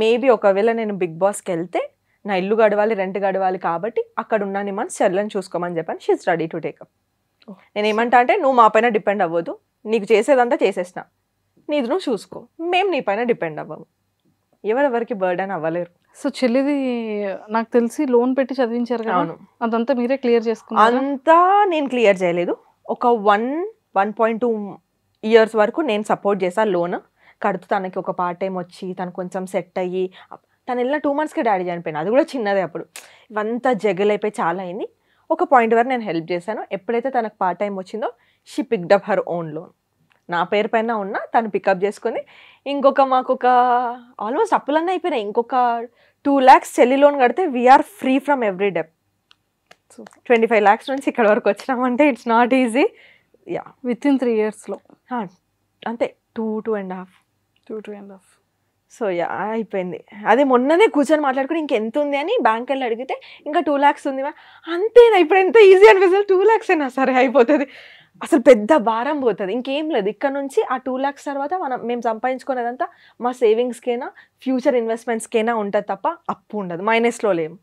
మేబీ ఒకవేళ నేను బిగ్ బాస్కి వెళ్తే నా ఇల్లు గడవాలి రెంట్ గడవాలి కాబట్టి అక్కడ ఉన్నాను మన చెల్లని చూసుకోమని చెప్పాను. She's ready to take up. నేను ఏమంటా అంటే నువ్వు మా పైన డిపెండ్ అవ్వదు, నీకు చేసేదంతా చేసేసిన, నీది నువ్వు చూసుకో, మేము నీ పైన డిపెండ్ అవ్వము, ఎవరెవరికి బర్డెన్ అవ్వలేరు. సో చెల్లిది నాకు తెలిసి లోన్ పెట్టి చదివించారు కదా, అవును. అదంతా మీరే క్లియర్ చేసుకున్నారు? అంతా నేను క్లియర్ చేయలేదు. ఒక 1.2 ఇయర్స్ వరకు నేను సపోర్ట్ చేశాను. లోన్ కడుతూ తనకి ఒక పార్ట్ టైం వచ్చి తను కొంచెం సెట్ అయ్యి తను వెళ్ళిన 2 monthsకి డాడీ చనిపోయింది. అది కూడా చిన్నదే అప్పుడు. ఇవంతా జగలైపోయి చాలా అయింది. ఒక పాయింట్ వరకు నేను హెల్ప్ చేశాను. ఎప్పుడైతే తనకు పార్ట్ టైం వచ్చిందో she picked up her own loan. నా పేరు పైన ఉన్న తను పికప్ చేసుకొని మాకు ఒక ఆల్మోస్ట్ అప్పులన్నీ అయిపోయినాయి. ఇంకొక 2 lakhs చెల్లి లోన్ కడితే we're free from every debt. 25 lakhs నుంచి ఇక్కడ వరకు వచ్చినామంటే it's not easy. Yeah within 3 yearsలో అంతే 2.5. సో యా అయిపోయింది. అదే మొన్ననే కూర్చొని మాట్లాడుకుని ఇంకెంత ఉంది అని బ్యాంక్ వెళ్ళి అడిగితే ఇంకా 2 lakhs ఉంది. అంతేనా ఇప్పుడు ఎంత ఈజీ అనిపిస్తుంది? 2 lakhs అయినా సరే అయిపోతుంది. అసలు పెద్ద భారం పోతుంది. ఇంకేం లేదు. ఇక్కడ నుంచి ఆ 2 lakhs తర్వాత మేము సంపాదించుకునేదంతా మా సేవింగ్స్కైనా ఫ్యూచర్ ఇన్వెస్ట్మెంట్స్కైనా ఉంటుంది తప్ప అప్పు ఉండదు. మైనస్లో లేము.